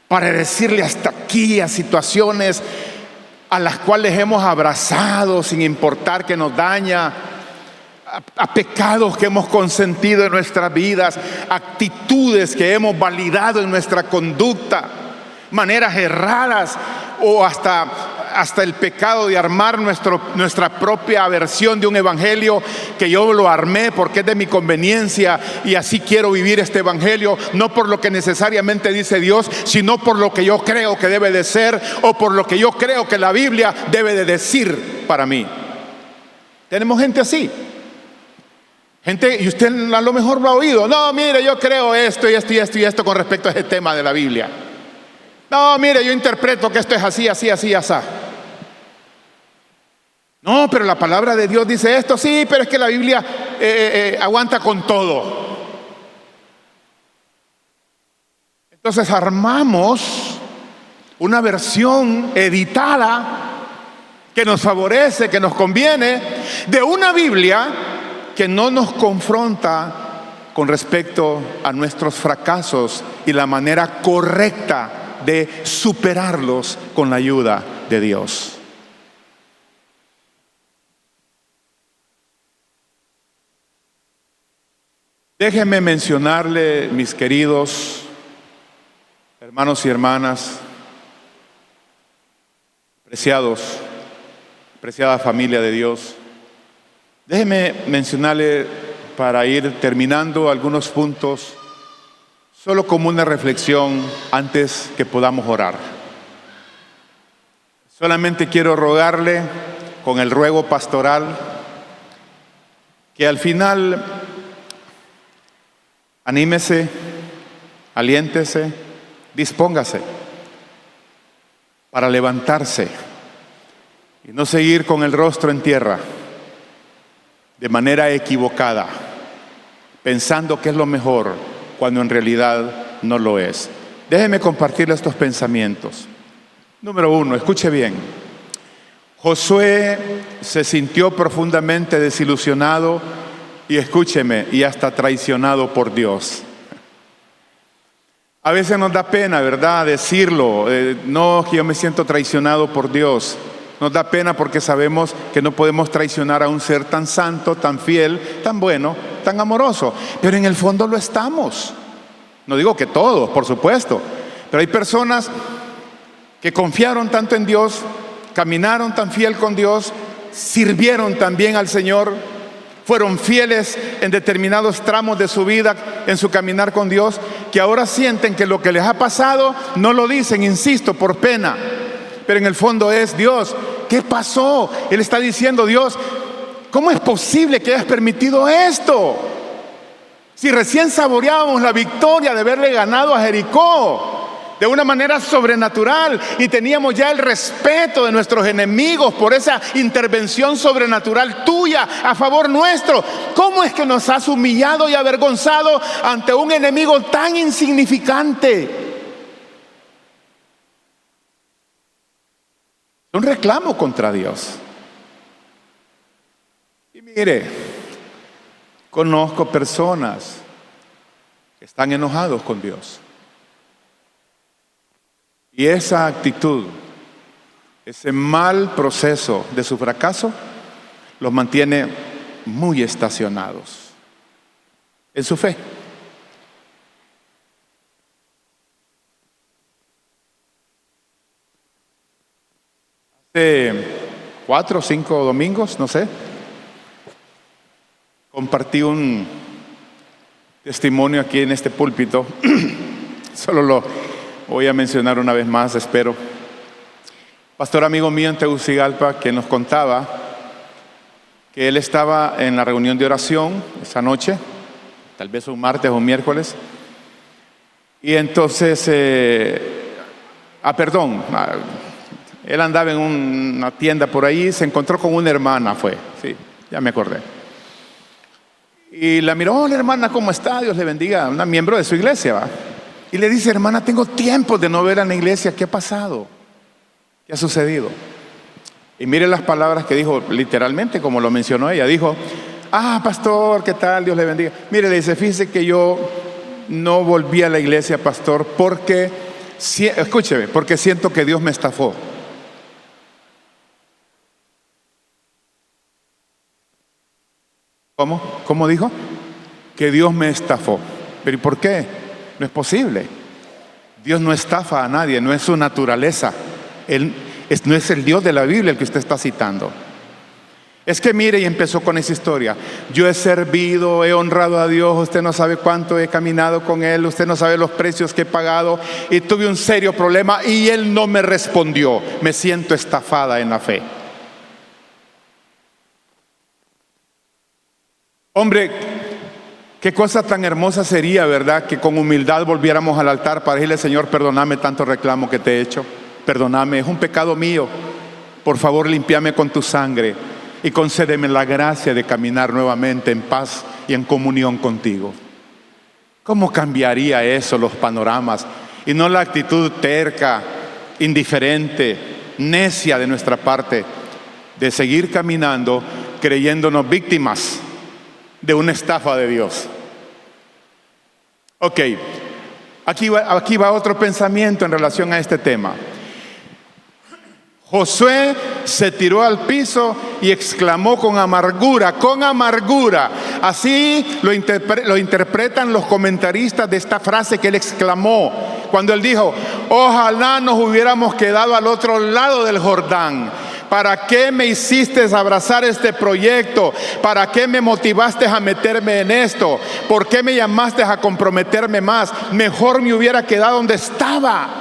para decirle hasta aquí a situaciones a las cuales hemos abrazado sin importar que nos daña, a pecados que hemos consentido en nuestras vidas, actitudes que hemos validado en nuestra conducta, maneras erradas, o hasta el pecado de armar nuestra propia versión de un evangelio, que yo lo armé porque es de mi conveniencia y así quiero vivir este evangelio, no por lo que necesariamente dice Dios, sino por lo que yo creo que debe de ser, o por lo que yo creo que la Biblia debe de decir para mí. Tenemos gente así. Gente, y usted a lo mejor lo ha oído: no, mire, yo creo esto y esto y esto y esto con respecto a ese tema de la Biblia. No, mire, yo interpreto que esto es así, así, así, así. No, pero la palabra de Dios dice esto. Sí, pero es que la Biblia aguanta con todo. Entonces armamos una versión editada que nos favorece, que nos conviene, de una Biblia que no nos confronta con respecto a nuestros fracasos y la manera correcta de superarlos con la ayuda de Dios. Déjenme mencionarle, mis queridos hermanos y hermanas, apreciada familia de Dios, déjenme mencionarle, para ir terminando, algunos puntos, solo como una reflexión antes que podamos orar. Solamente quiero rogarle, con el ruego pastoral, que al final anímese, aliéntese, dispóngase para levantarse y no seguir con el rostro en tierra de manera equivocada, pensando que es lo mejor cuando en realidad no lo es. Déjeme compartirle estos pensamientos. Número 1, escuche bien. Josué se sintió profundamente desilusionado y, escúcheme, y hasta traicionado por Dios. A veces nos da pena, ¿verdad?, decirlo. No, que yo me siento traicionado por Dios. Nos da pena porque sabemos que no podemos traicionar a un ser tan santo, tan fiel, tan bueno, tan amoroso. Pero en el fondo lo estamos. No digo que todos, por supuesto, pero hay personas que confiaron tanto en Dios, caminaron tan fiel con Dios, sirvieron también al Señor, fueron fieles en determinados tramos de su vida, en su caminar con Dios, que ahora sienten que lo que les ha pasado no lo dicen, insisto, por pena, pero en el fondo es: Dios, ¿qué pasó? Él está diciendo: Dios, ¿cómo es posible que hayas permitido esto? Si recién saboreábamos la victoria de haberle ganado a Jericó de una manera sobrenatural, y teníamos ya el respeto de nuestros enemigos por esa intervención sobrenatural tuya a favor nuestro. ¿Cómo es que nos has humillado y avergonzado ante un enemigo tan insignificante? Un reclamo contra Dios. Y mire, conozco personas que están enojados con Dios. Y esa actitud, ese mal proceso de su fracaso, los mantiene muy estacionados en su fe. Hace 4 o 5 domingos, no sé, compartí un testimonio aquí en este púlpito. Solo lo voy a mencionar una vez más, espero. Pastor amigo mío en Tegucigalpa que nos contaba que él estaba en la reunión de oración esa noche, tal vez un martes o un miércoles, y entonces, él andaba en una tienda por ahí, se encontró con una hermana, sí, ya me acordé. Y la miró, hola hermana, ¿cómo está? Dios le bendiga, una miembro de su iglesia, ¿va? Y le dice, hermana, tengo tiempo de no verla en la iglesia, ¿qué ha pasado? ¿Qué ha sucedido? Y mire las palabras que dijo, literalmente, como lo mencionó ella, dijo, pastor, ¿qué tal? Dios le bendiga. Mire, le dice, fíjese que yo no volví a la iglesia, pastor, escúcheme, porque siento que Dios me estafó. ¿Cómo dijo? Que Dios me estafó. ¿Pero y por qué? No es posible. Dios no estafa a nadie, no es su naturaleza. No es el Dios de la Biblia el que usted está citando. Es que mire, y empezó con esa historia. Yo he servido, he honrado a Dios, usted no sabe cuánto he caminado con Él, usted no sabe los precios que he pagado, y tuve un serio problema y Él no me respondió. Me siento estafada en la fe. Hombre, qué cosa tan hermosa sería, ¿verdad? Que con humildad volviéramos al altar para decirle, Señor, perdóname tanto reclamo que te he hecho. Perdóname, es un pecado mío. Por favor, límpiame con tu sangre y concédeme la gracia de caminar nuevamente en paz y en comunión contigo. ¿Cómo cambiaría eso los panoramas? Y no la actitud terca, indiferente, necia de nuestra parte, de seguir caminando creyéndonos víctimas de una estafa de Dios. Ok, aquí va otro pensamiento en relación a este tema. Josué se tiró al piso y exclamó con amargura. Así lo interpretan los comentaristas de esta frase que él exclamó cuando él dijo, ojalá nos hubiéramos quedado al otro lado del Jordán. ¿Para qué me hiciste abrazar este proyecto? ¿Para qué me motivaste a meterme en esto? ¿Por qué me llamaste a comprometerme más? Mejor me hubiera quedado donde estaba.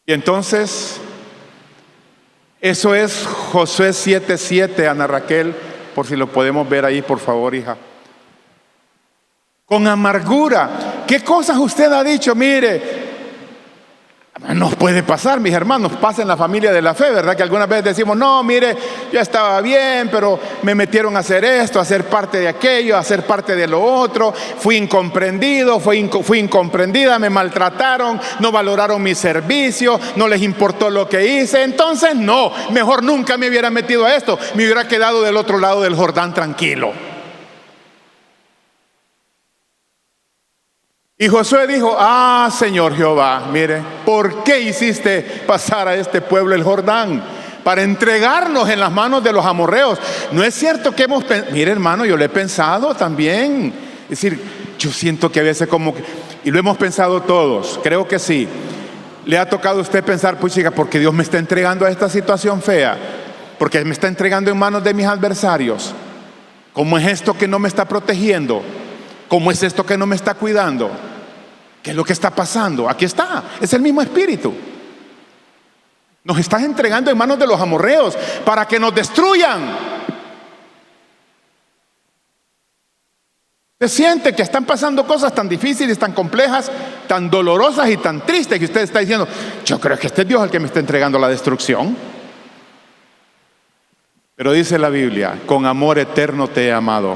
Y entonces, eso es Josué 7:7, Ana Raquel, por si lo podemos ver ahí, por favor, hija. Con amargura. ¿Qué cosas usted ha dicho? Mire, nos puede pasar, mis hermanos, pasa en la familia de la fe, ¿verdad? Que algunas veces decimos, no, mire, yo estaba bien, pero me metieron a hacer esto, a ser parte de aquello, a ser parte de lo otro, fui incomprendido, fui incomprendida, me maltrataron, no valoraron mi servicio, no les importó lo que hice, entonces no, mejor nunca me hubiera metido a esto, me hubiera quedado del otro lado del Jordán tranquilo. Y Josué dijo, Señor Jehová, mire, ¿por qué hiciste pasar a este pueblo el Jordán? Para entregarnos en las manos de los amorreos. No es cierto que mire hermano, yo lo he pensado también. Es decir, yo siento que a veces y lo hemos pensado todos, creo que sí. Le ha tocado a usted pensar, pues chica, ¿por qué Dios me está entregando a esta situación fea? ¿Porque me está entregando en manos de mis adversarios? ¿Cómo es esto que no me está protegiendo? ¿Cómo es esto que no me está cuidando? ¿Qué es lo que está pasando? Aquí está, es el mismo espíritu. Nos estás entregando en manos de los amorreos para que nos destruyan. Se siente que están pasando cosas tan difíciles, tan complejas, tan dolorosas y tan tristes que usted está diciendo, yo creo que este es Dios el que me está entregando la destrucción. Pero dice la Biblia, con amor eterno te he amado.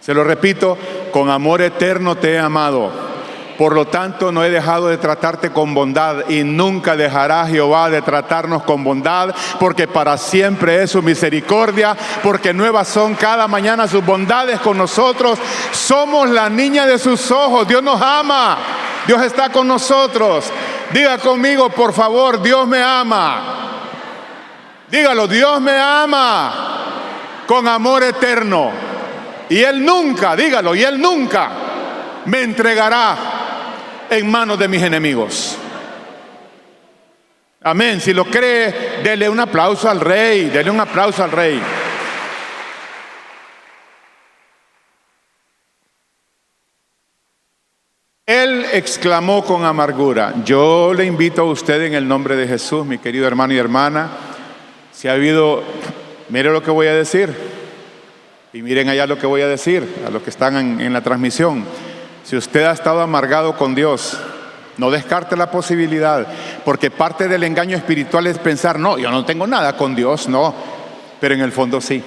Se lo repito, con amor eterno te he amado. Por lo tanto, no he dejado de tratarte con bondad y nunca dejará Jehová de tratarnos con bondad, porque para siempre es su misericordia, porque nuevas son cada mañana sus bondades con nosotros. Somos la niña de sus ojos. Dios nos ama. Dios está con nosotros. Diga conmigo, por favor, Dios me ama. Dígalo, Dios me ama con amor eterno. Y Él nunca, dígalo, y Él nunca me entregará en manos de mis enemigos. Amén. Si lo cree, dele un aplauso al Rey, dele un aplauso al Rey. Él exclamó con amargura. Yo le invito a usted en el nombre de Jesús, mi querido hermano y hermana, si ha habido, mire lo que voy a decir, y miren allá lo que voy a decir, a los que están en la transmisión. Si usted ha estado amargado con Dios, no descarte la posibilidad, porque parte del engaño espiritual es pensar, no, yo no tengo nada con Dios, no, pero en el fondo sí.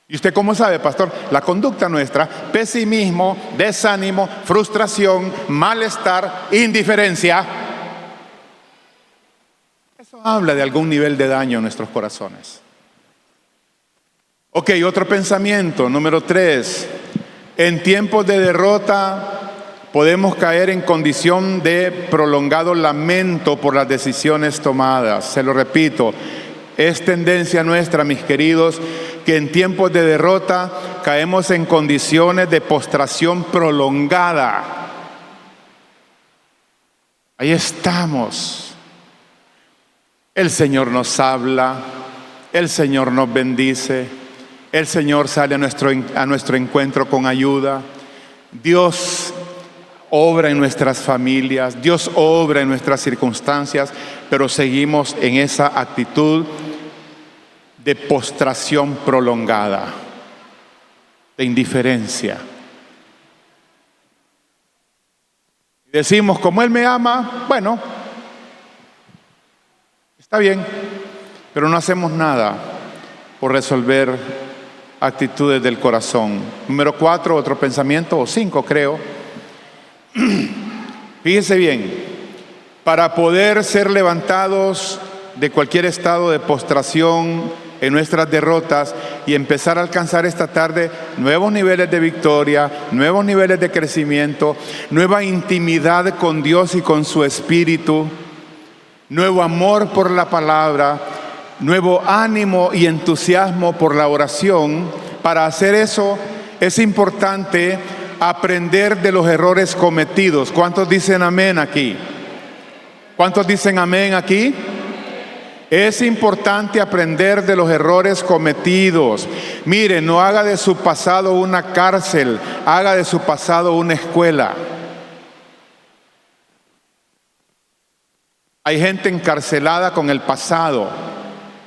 ¿Y usted cómo sabe, pastor? La conducta nuestra: pesimismo, desánimo, frustración, malestar, indiferencia. Eso habla de algún nivel de daño en nuestros corazones. Ok, otro pensamiento, número 3. En tiempos de derrota podemos caer en condición de prolongado lamento por las decisiones tomadas. Se lo repito, es tendencia nuestra, mis queridos, que en tiempos de derrota caemos en condiciones de postración prolongada. Ahí estamos. El Señor nos habla, el Señor nos bendice, el Señor sale a nuestro encuentro con ayuda. Dios obra en nuestras familias, Dios obra en nuestras circunstancias, pero seguimos en esa actitud de postración prolongada, de indiferencia. Decimos, como Él me ama, bueno, está bien, pero no hacemos nada por resolver actitudes del corazón. Número 4, otro pensamiento, o 5 creo. Fíjense bien, para poder ser levantados de cualquier estado de postración en nuestras derrotas y empezar a alcanzar esta tarde nuevos niveles de victoria, nuevos niveles de crecimiento, nueva intimidad con Dios y con su Espíritu, nuevo amor por la palabra, nuevo ánimo y entusiasmo por la oración. Para hacer eso es importante aprender de los errores cometidos. ¿Cuántos dicen amén aquí? ¿Cuántos dicen amén aquí? Es importante aprender de los errores cometidos. Mire, no haga de su pasado una cárcel, haga de su pasado una escuela. Hay gente encarcelada con el pasado,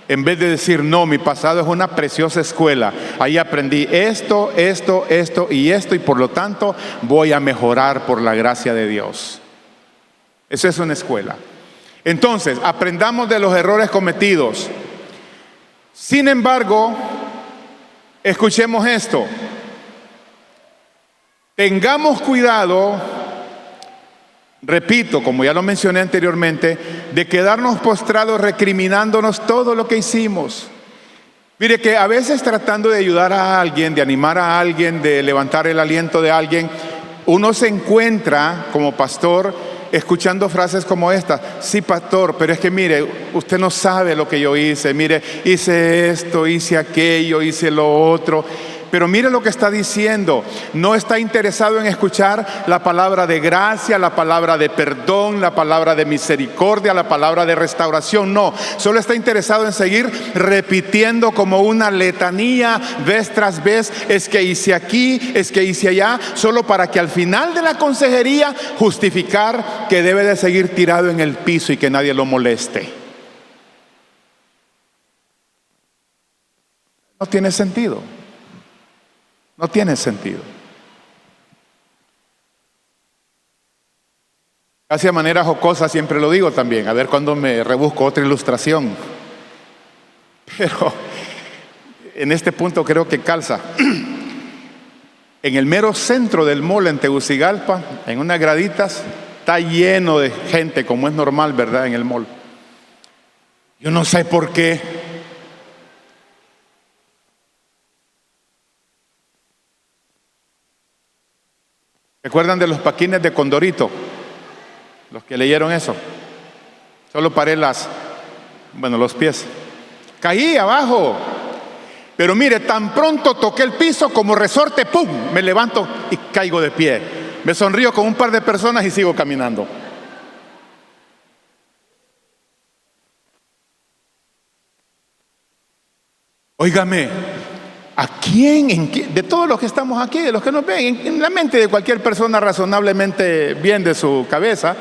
en vez de decir, no, mi pasado es una preciosa escuela. Ahí aprendí esto y por lo tanto voy a mejorar por la gracia de Dios. Eso es una escuela. Entonces, aprendamos de los errores cometidos. Sin embargo, escuchemos esto. Tengamos cuidado, repito, como ya lo mencioné anteriormente, de quedarnos postrados recriminándonos todo lo que hicimos. Mire que a veces tratando de ayudar a alguien, de animar a alguien, de levantar el aliento de alguien, uno se encuentra como pastor escuchando frases como esta: sí, pastor, pero es que mire, usted no sabe lo que yo hice, mire, hice esto, hice aquello, hice lo otro. Pero mire lo que está diciendo, no está interesado en escuchar la palabra de gracia, la palabra de perdón, la palabra de misericordia, la palabra de restauración, no. Solo está interesado en seguir repitiendo como una letanía vez tras vez: es que hice aquí, es que hice allá, solo para que al final de la consejería justificar que debe de seguir tirado en el piso y que nadie lo moleste. No tiene sentido. No tiene sentido. Casi de manera jocosa siempre lo digo también, a ver cuándo me rebusco otra ilustración. Pero en este punto creo que calza. En el mero centro del mall en Tegucigalpa, en unas graditas, está lleno de gente, como es normal, ¿verdad? En el mall. Yo no sé por qué. ¿Recuerdan de los paquines de Condorito? Los que leyeron eso. Solo paré las bueno, los pies. Caí abajo. Pero mire, tan pronto toqué el piso como resorte, ¡pum! Me levanto y caigo de pie. Me sonrío con un par de personas y sigo caminando. Óigame, ¿a quién, de todos los que estamos aquí, de los que nos ven, en la mente de cualquier persona razonablemente bien de su cabeza,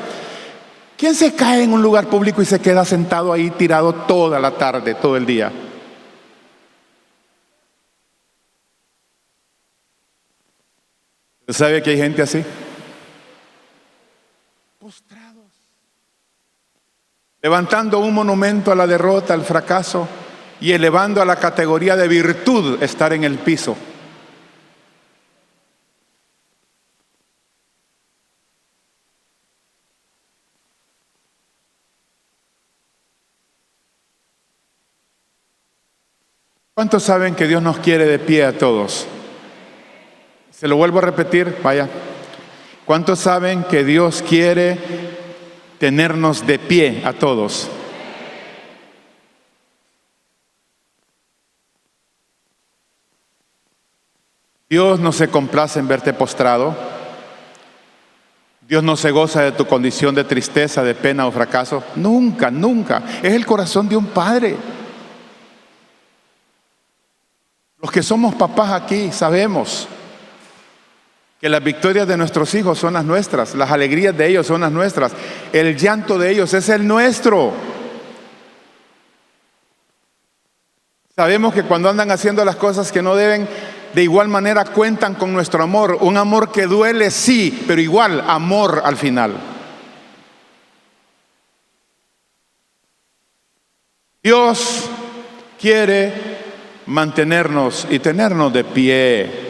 quién se cae en un lugar público y se queda sentado ahí tirado toda la tarde, todo el día? ¿Sabe que hay gente así? Postrados, levantando un monumento a la derrota, al fracaso, y elevando a la categoría de virtud estar en el piso. ¿Cuántos saben que Dios nos quiere de pie a todos? Se lo vuelvo a repetir, vaya. ¿Cuántos saben que Dios quiere tenernos de pie a todos? Dios no se complace en verte postrado. Dios no se goza de tu condición de tristeza, de pena o fracaso. Nunca, nunca. Es el corazón de un padre. Los que somos papás aquí sabemos que las victorias de nuestros hijos son las nuestras, las alegrías de ellos son las nuestras, el llanto de ellos es el nuestro. Sabemos que cuando andan haciendo las cosas que no deben, de igual manera cuentan con nuestro amor, un amor que duele, sí, pero igual amor al final. Dios quiere mantenernos y tenernos de pie.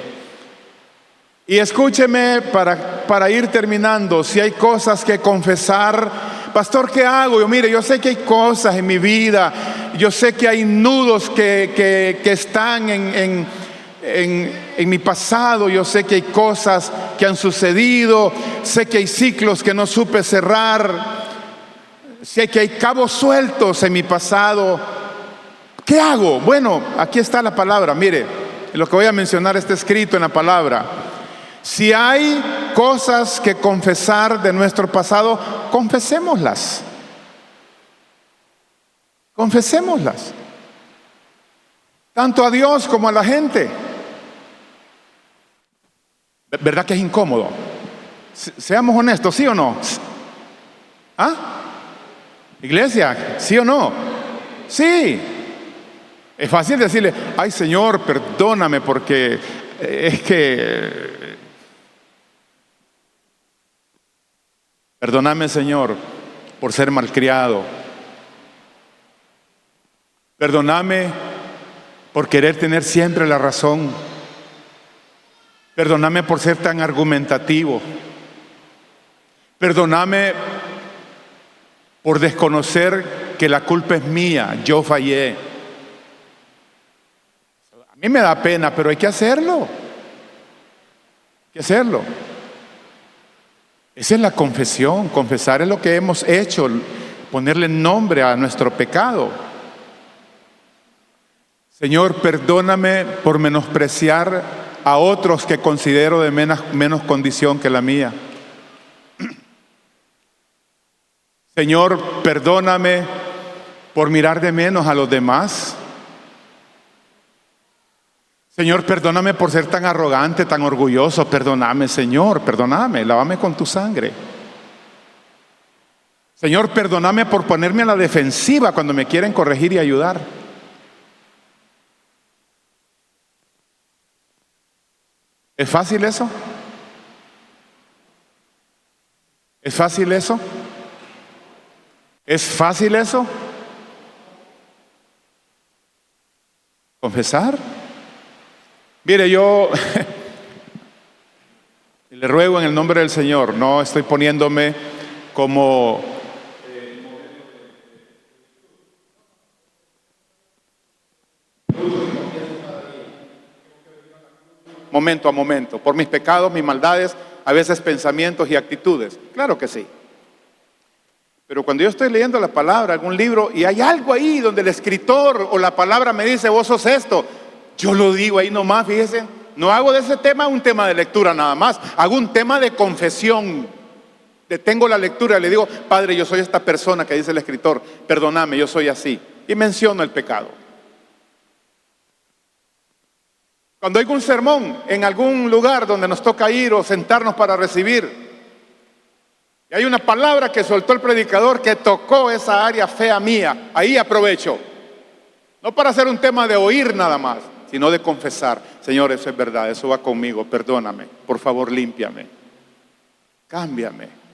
Y escúcheme para ir terminando, si hay cosas que confesar, pastor, ¿qué hago? Yo sé que hay cosas en mi vida, yo sé que hay nudos que están en mi pasado, yo sé que hay cosas que han sucedido, sé que hay ciclos que no supe cerrar, sé que hay cabos sueltos en mi pasado. ¿Qué hago? Bueno, aquí está la palabra, mire, lo que voy a mencionar está escrito en la palabra. Si hay cosas que confesar de nuestro pasado, confesémoslas. Confesémoslas. Tanto a Dios como a la gente. ¿Verdad que es incómodo? Seamos honestos, ¿sí o no? ¿Ah? Iglesia, ¿sí o no? Sí. Es fácil decirle, ay Señor, perdóname porque es que... Perdóname, Señor, por ser malcriado. Perdóname por querer tener siempre la razón. Perdóname por ser tan argumentativo. Perdóname por desconocer que la culpa es mía, yo fallé. A mí me da pena, pero hay que hacerlo. Hay que hacerlo. Esa es la confesión. Confesar es lo que hemos hecho, ponerle nombre a nuestro pecado. Señor, perdóname por menospreciar a otros que considero de menos condición que la mía. Señor, perdóname por mirar de menos a los demás. Señor, perdóname por ser tan arrogante, tan orgulloso. Perdóname, Señor, perdóname, lávame con tu sangre. Señor, perdóname por ponerme a la defensiva cuando me quieren corregir y ayudar. ¿Es fácil eso? ¿Es fácil eso? ¿Es fácil eso? ¿Confesar? Mire, yo le ruego en el nombre del Señor, no estoy poniéndome como momento a momento, por mis pecados, mis maldades, a veces pensamientos y actitudes. Claro que sí. Pero cuando yo estoy leyendo la palabra, algún libro, y hay algo ahí donde el escritor o la palabra me dice, vos sos esto, yo lo digo ahí nomás, fíjese. No hago de ese tema un tema de lectura nada más, hago un tema de confesión. Detengo la lectura y le digo, Padre, yo soy esta persona que dice el escritor, perdóname, yo soy así. Y menciono el pecado. Cuando hay un sermón en algún lugar donde nos toca ir o sentarnos para recibir, y hay una palabra que soltó el predicador que tocó esa área fea mía, ahí aprovecho. No para hacer un tema de oír nada más, sino de confesar. Señor, eso es verdad, eso va conmigo, perdóname, por favor límpiame, cámbiame.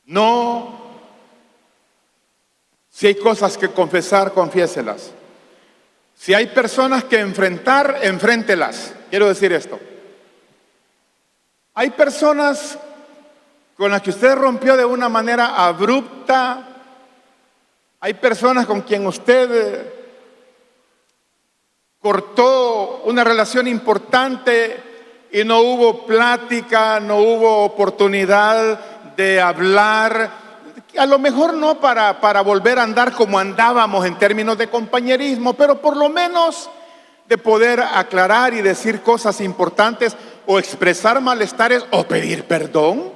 No, si hay cosas que confesar, confiéselas. Si hay personas que enfrentar, enfréntelas. Quiero decir esto. Hay personas con las que usted rompió de una manera abrupta. Hay personas con quien usted cortó una relación importante y no hubo plática, no hubo oportunidad de hablar. A lo mejor no para volver a andar como andábamos en términos de compañerismo, pero por lo menos de poder aclarar y decir cosas importantes o expresar malestares o pedir perdón.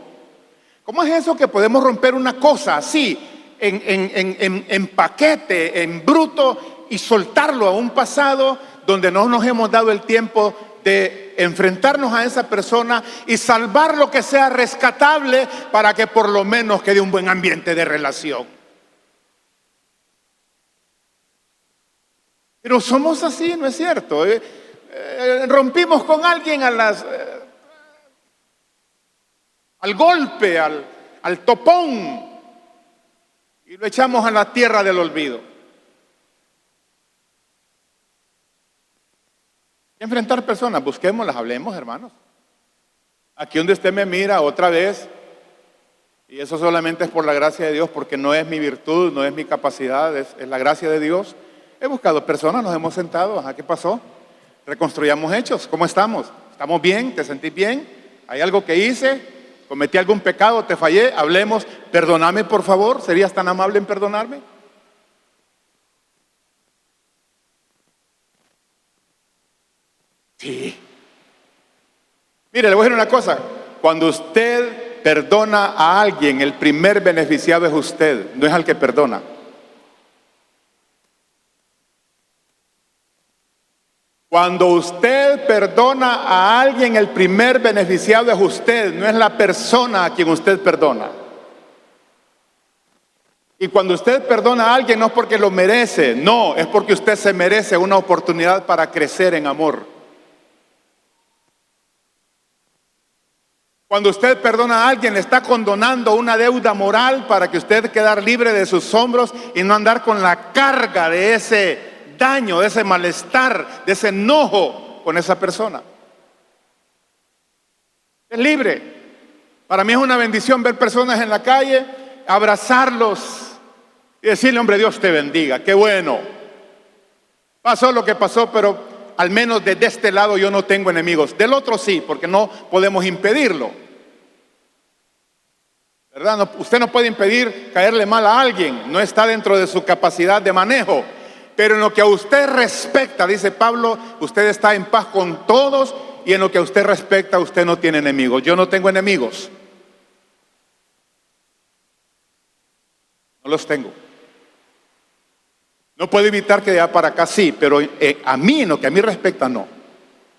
¿Cómo es eso que podemos romper una cosa así, en paquete, en bruto, y soltarlo a un pasado donde no nos hemos dado el tiempo de enfrentarnos a esa persona y salvar lo que sea rescatable para que por lo menos quede un buen ambiente de relación? Pero somos así, ¿no es cierto? Rompimos con alguien al golpe, al topón, y lo echamos a la tierra del olvido. Enfrentar personas, busquémoslas, hablemos, hermanos. Aquí donde usted me mira otra vez, y eso solamente es por la gracia de Dios, porque no es mi virtud, no es mi capacidad, es la gracia de Dios. He buscado personas, nos hemos sentado, ajá, ¿qué pasó? Reconstruyamos hechos, ¿cómo estamos? ¿Estamos bien? ¿Te sentís bien? ¿Hay algo que hice? ¿Cometí algún pecado? ¿Te fallé? Hablemos, perdóname por favor, ¿serías tan amable en perdonarme? Sí. Mire, le voy a decir una cosa. Cuando usted perdona a alguien, el primer beneficiado es usted, no es al que perdona. Cuando usted perdona a alguien, el primer beneficiado es usted, no es la persona a quien usted perdona. Y cuando usted perdona a alguien no es porque lo merece, no, es porque usted se merece una oportunidad para crecer en amor. Cuando usted perdona a alguien, le está condonando una deuda moral para que usted quede libre de sus hombros y no andar con la carga de ese daño, de ese malestar, de ese enojo con esa persona. Es libre. Para mí es una bendición ver personas en la calle, abrazarlos y decirle, hombre, Dios te bendiga, qué bueno. Pasó lo que pasó, pero al menos desde este lado yo no tengo enemigos. Del otro sí, porque no podemos impedirlo. ¿Verdad? No, usted no puede impedir caerle mal a alguien, no está dentro de su capacidad de manejo. Pero en lo que a usted respecta, dice Pablo, usted está en paz con todos, y en lo que a usted respecta, usted no tiene enemigos. Yo no tengo enemigos. No los tengo. No puedo evitar que de allá para acá sí, pero a mí, en lo que a mí respecta, no.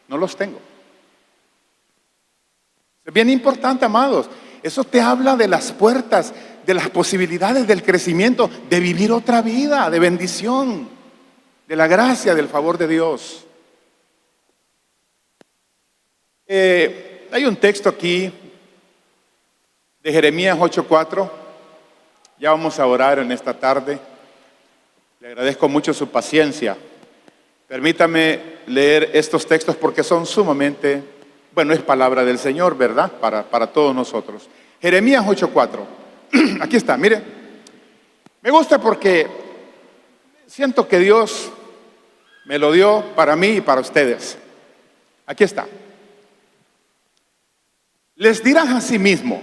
No los tengo. Es bien importante, amados. Eso te habla de las puertas, de las posibilidades del crecimiento, de vivir otra vida, de bendición, de la gracia, del favor de Dios. Hay un texto aquí de Jeremías 8:4. Ya vamos a orar en esta tarde. Le agradezco mucho su paciencia. Permítame leer estos textos porque son sumamente, bueno, es palabra del Señor, ¿verdad? Para todos nosotros. Jeremías 8:4. Aquí está, mire Me gusta porque siento que Dios me lo dio para mí y para ustedes. Aquí está. Les dirás a sí mismo.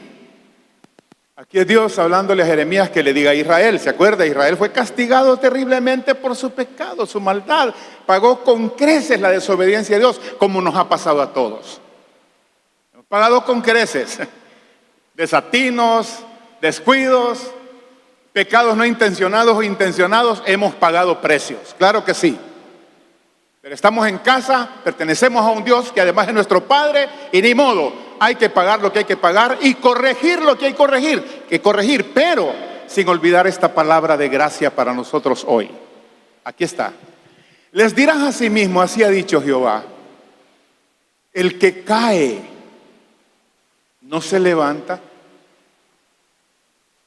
Aquí es Dios hablándole a Jeremías que le diga a Israel. ¿Se acuerda? Israel fue castigado terriblemente por su pecado, su maldad. Pagó con creces la desobediencia a Dios, como nos ha pasado a todos. Hemos pagado con creces. Desatinos, descuidos, pecados no intencionados o intencionados, hemos pagado precios. Claro que sí. Pero estamos en casa, pertenecemos a un Dios que además es nuestro Padre y ni modo, hay que pagar lo que hay que pagar y corregir lo que hay que corregir, pero sin olvidar esta palabra de gracia para nosotros hoy. Aquí está. Les dirás a sí mismo, así ha dicho Jehová, el que cae no se levanta.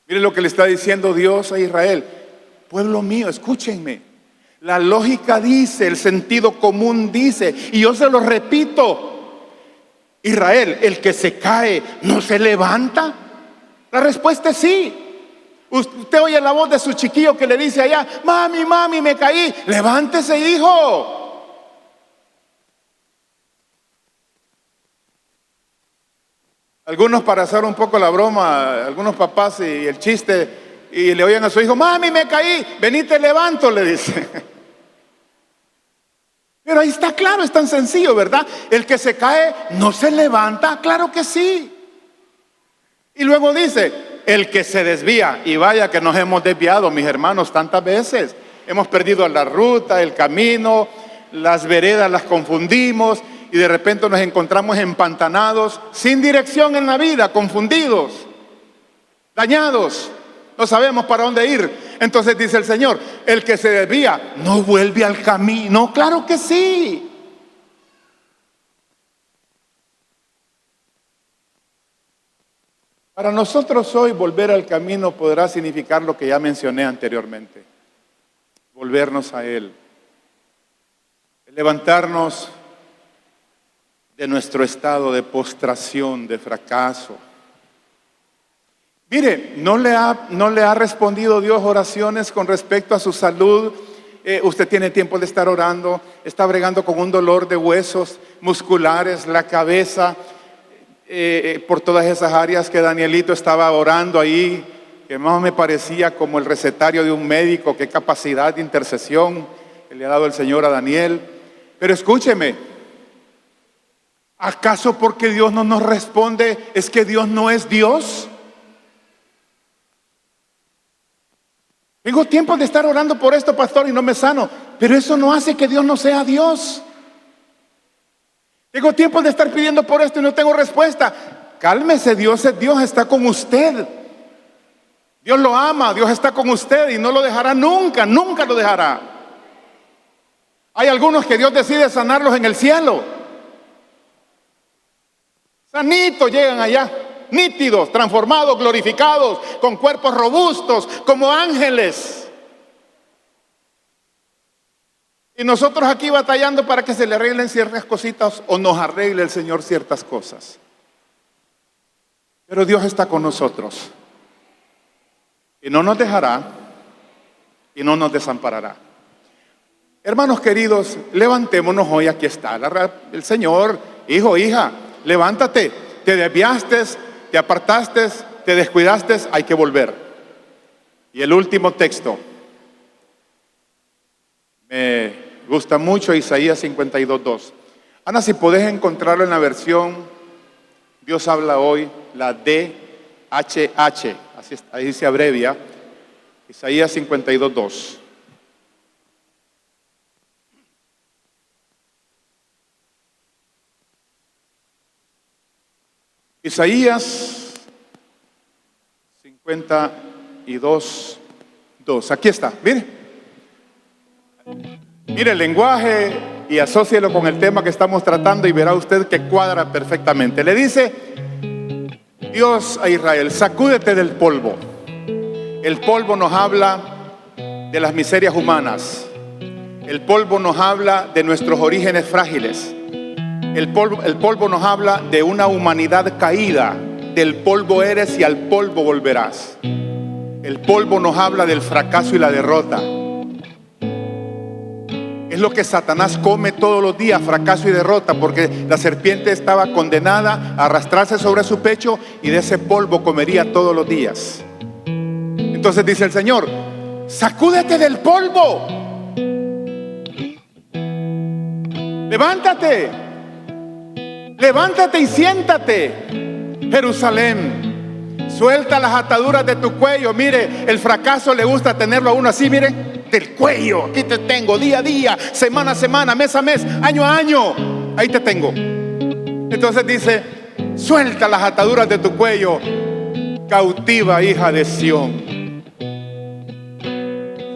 Miren lo que le está diciendo Dios a Israel. Pueblo mío, escúchenme. La lógica dice, el sentido común dice, y yo se lo repito, Israel, el que se cae no se levanta. La respuesta es sí. Usted oye la voz de su chiquillo que le dice allá, mami, mami, me caí. Levántese, hijo. Algunos, para hacer un poco la broma, algunos papás y el chiste, y le oyen a su hijo, mami, me caí, vení, te levanto, le dice. Pero ahí está claro, es tan sencillo, ¿verdad? El que se cae no se levanta, claro que sí. Y luego dice, el que se desvía, y vaya que nos hemos desviado, mis hermanos, tantas veces. Hemos perdido la ruta, el camino, las veredas las confundimos y de repente nos encontramos empantanados, sin dirección en la vida, confundidos, dañados. No sabemos para dónde ir. Entonces dice el Señor, el que se desvía no vuelve al camino. Claro que sí. Para nosotros hoy volver al camino podrá significar lo que ya mencioné anteriormente. Volvernos a Él. Levantarnos de nuestro estado de postración, de fracaso. Mire, no le ha respondido Dios oraciones con respecto a su salud. Usted tiene tiempo de estar orando, está bregando con un dolor de huesos musculares, la cabeza, por todas esas áreas que Danielito estaba orando ahí, que más me parecía como el recetario de un médico. Qué capacidad de intercesión que le ha dado el Señor a Daniel. Pero escúcheme, ¿acaso porque Dios no nos responde es que Dios no es Dios? Tengo tiempo de estar orando por esto, pastor, y no me sano. Pero eso no hace que Dios no sea Dios. Tengo tiempo de estar pidiendo por esto y no tengo respuesta. Cálmese, Dios es Dios, está con usted. Dios lo ama, Dios está con usted y no lo dejará nunca, nunca lo dejará. Hay algunos que Dios decide sanarlos en el cielo. Sanitos llegan allá. Nítidos, transformados, glorificados, con cuerpos robustos, como ángeles. Y nosotros aquí batallando para que se le arreglen ciertas cositas o nos arregle el Señor ciertas cosas. Pero Dios está con nosotros y no nos dejará y no nos desamparará. Hermanos queridos, levantémonos hoy. Aquí está el Señor. Hijo, hija, levántate. Te desviaste, te apartaste, te descuidaste, hay que volver. Y el último texto, me gusta mucho, Isaías 52:2. Ana, si podés encontrarlo en la versión Dios habla hoy, la DHH, ahí se abrevia, Isaías 52:2. Isaías 52:2. Aquí está, mire. Mire el lenguaje y asócielo con el tema que estamos tratando y verá usted que cuadra perfectamente. Le dice Dios a Israel, sacúdete del polvo. El polvo nos habla de las miserias humanas. El polvo nos habla de nuestros orígenes frágiles. El polvo nos habla de una humanidad caída. Del polvo eres y al polvo volverás. El polvo nos habla del fracaso y la derrota. Es lo que Satanás come todos los días, fracaso y derrota, porque la serpiente estaba condenada a arrastrarse sobre su pecho y de ese polvo comería todos los días. Entonces dice el Señor: sacúdete del polvo, levántate, levántate y siéntate, Jerusalén, suelta las ataduras de tu cuello. Mire, el fracaso le gusta tenerlo a uno así, mire, del cuello. Aquí te tengo, día a día, semana a semana, mes a mes, año a año, ahí te tengo. Entonces dice: suelta las ataduras de tu cuello, cautiva hija de Sión.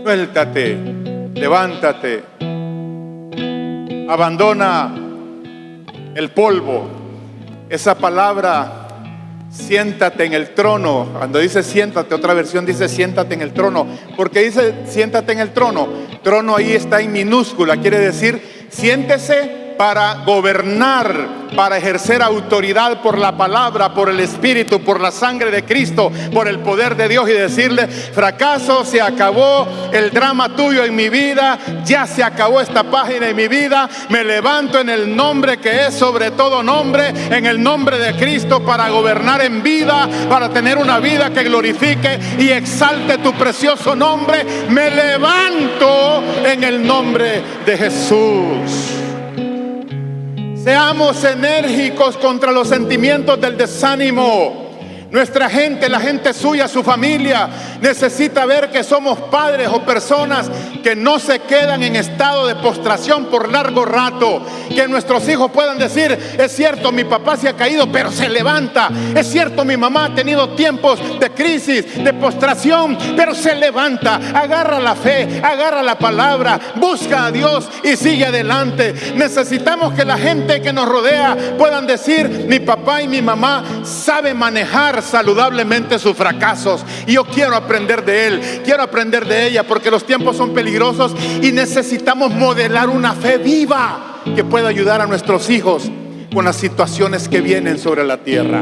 Suéltate, levántate, abandona el polvo. Esa palabra, siéntate en el trono, cuando dice siéntate, otra versión dice siéntate en el trono. Porque dice siéntate en el trono. Trono ahí está en minúscula, quiere decir siéntese para gobernar, para ejercer autoridad por la palabra, por el Espíritu, por la sangre de Cristo, por el poder de Dios, y decirle: fracaso, se acabó el drama tuyo en mi vida, ya se acabó esta página en mi vida. Me levanto en el nombre que es sobre todo nombre, en el nombre de Cristo, para gobernar en vida, para tener una vida que glorifique y exalte tu precioso nombre. Me levanto en el nombre de Jesús. Seamos enérgicos contra los sentimientos del desánimo. Nuestra gente, la gente suya, su familia, necesita ver que somos padres o personas que no se quedan en estado de postración por largo rato. Que nuestros hijos puedan decir: es cierto, mi papá se ha caído, pero se levanta. Es cierto, mi mamá ha tenido tiempos de crisis, de postración, pero se levanta. Agarra la fe, agarra la palabra, busca a Dios y sigue adelante. Necesitamos que la gente que nos rodea puedan decir: mi papá y mi mamá saben manejar saludablemente sus fracasos, y yo quiero aprender de él, quiero aprender de ella, porque los tiempos son peligrosos y necesitamos modelar una fe viva que pueda ayudar a nuestros hijos con las situaciones que vienen sobre la tierra.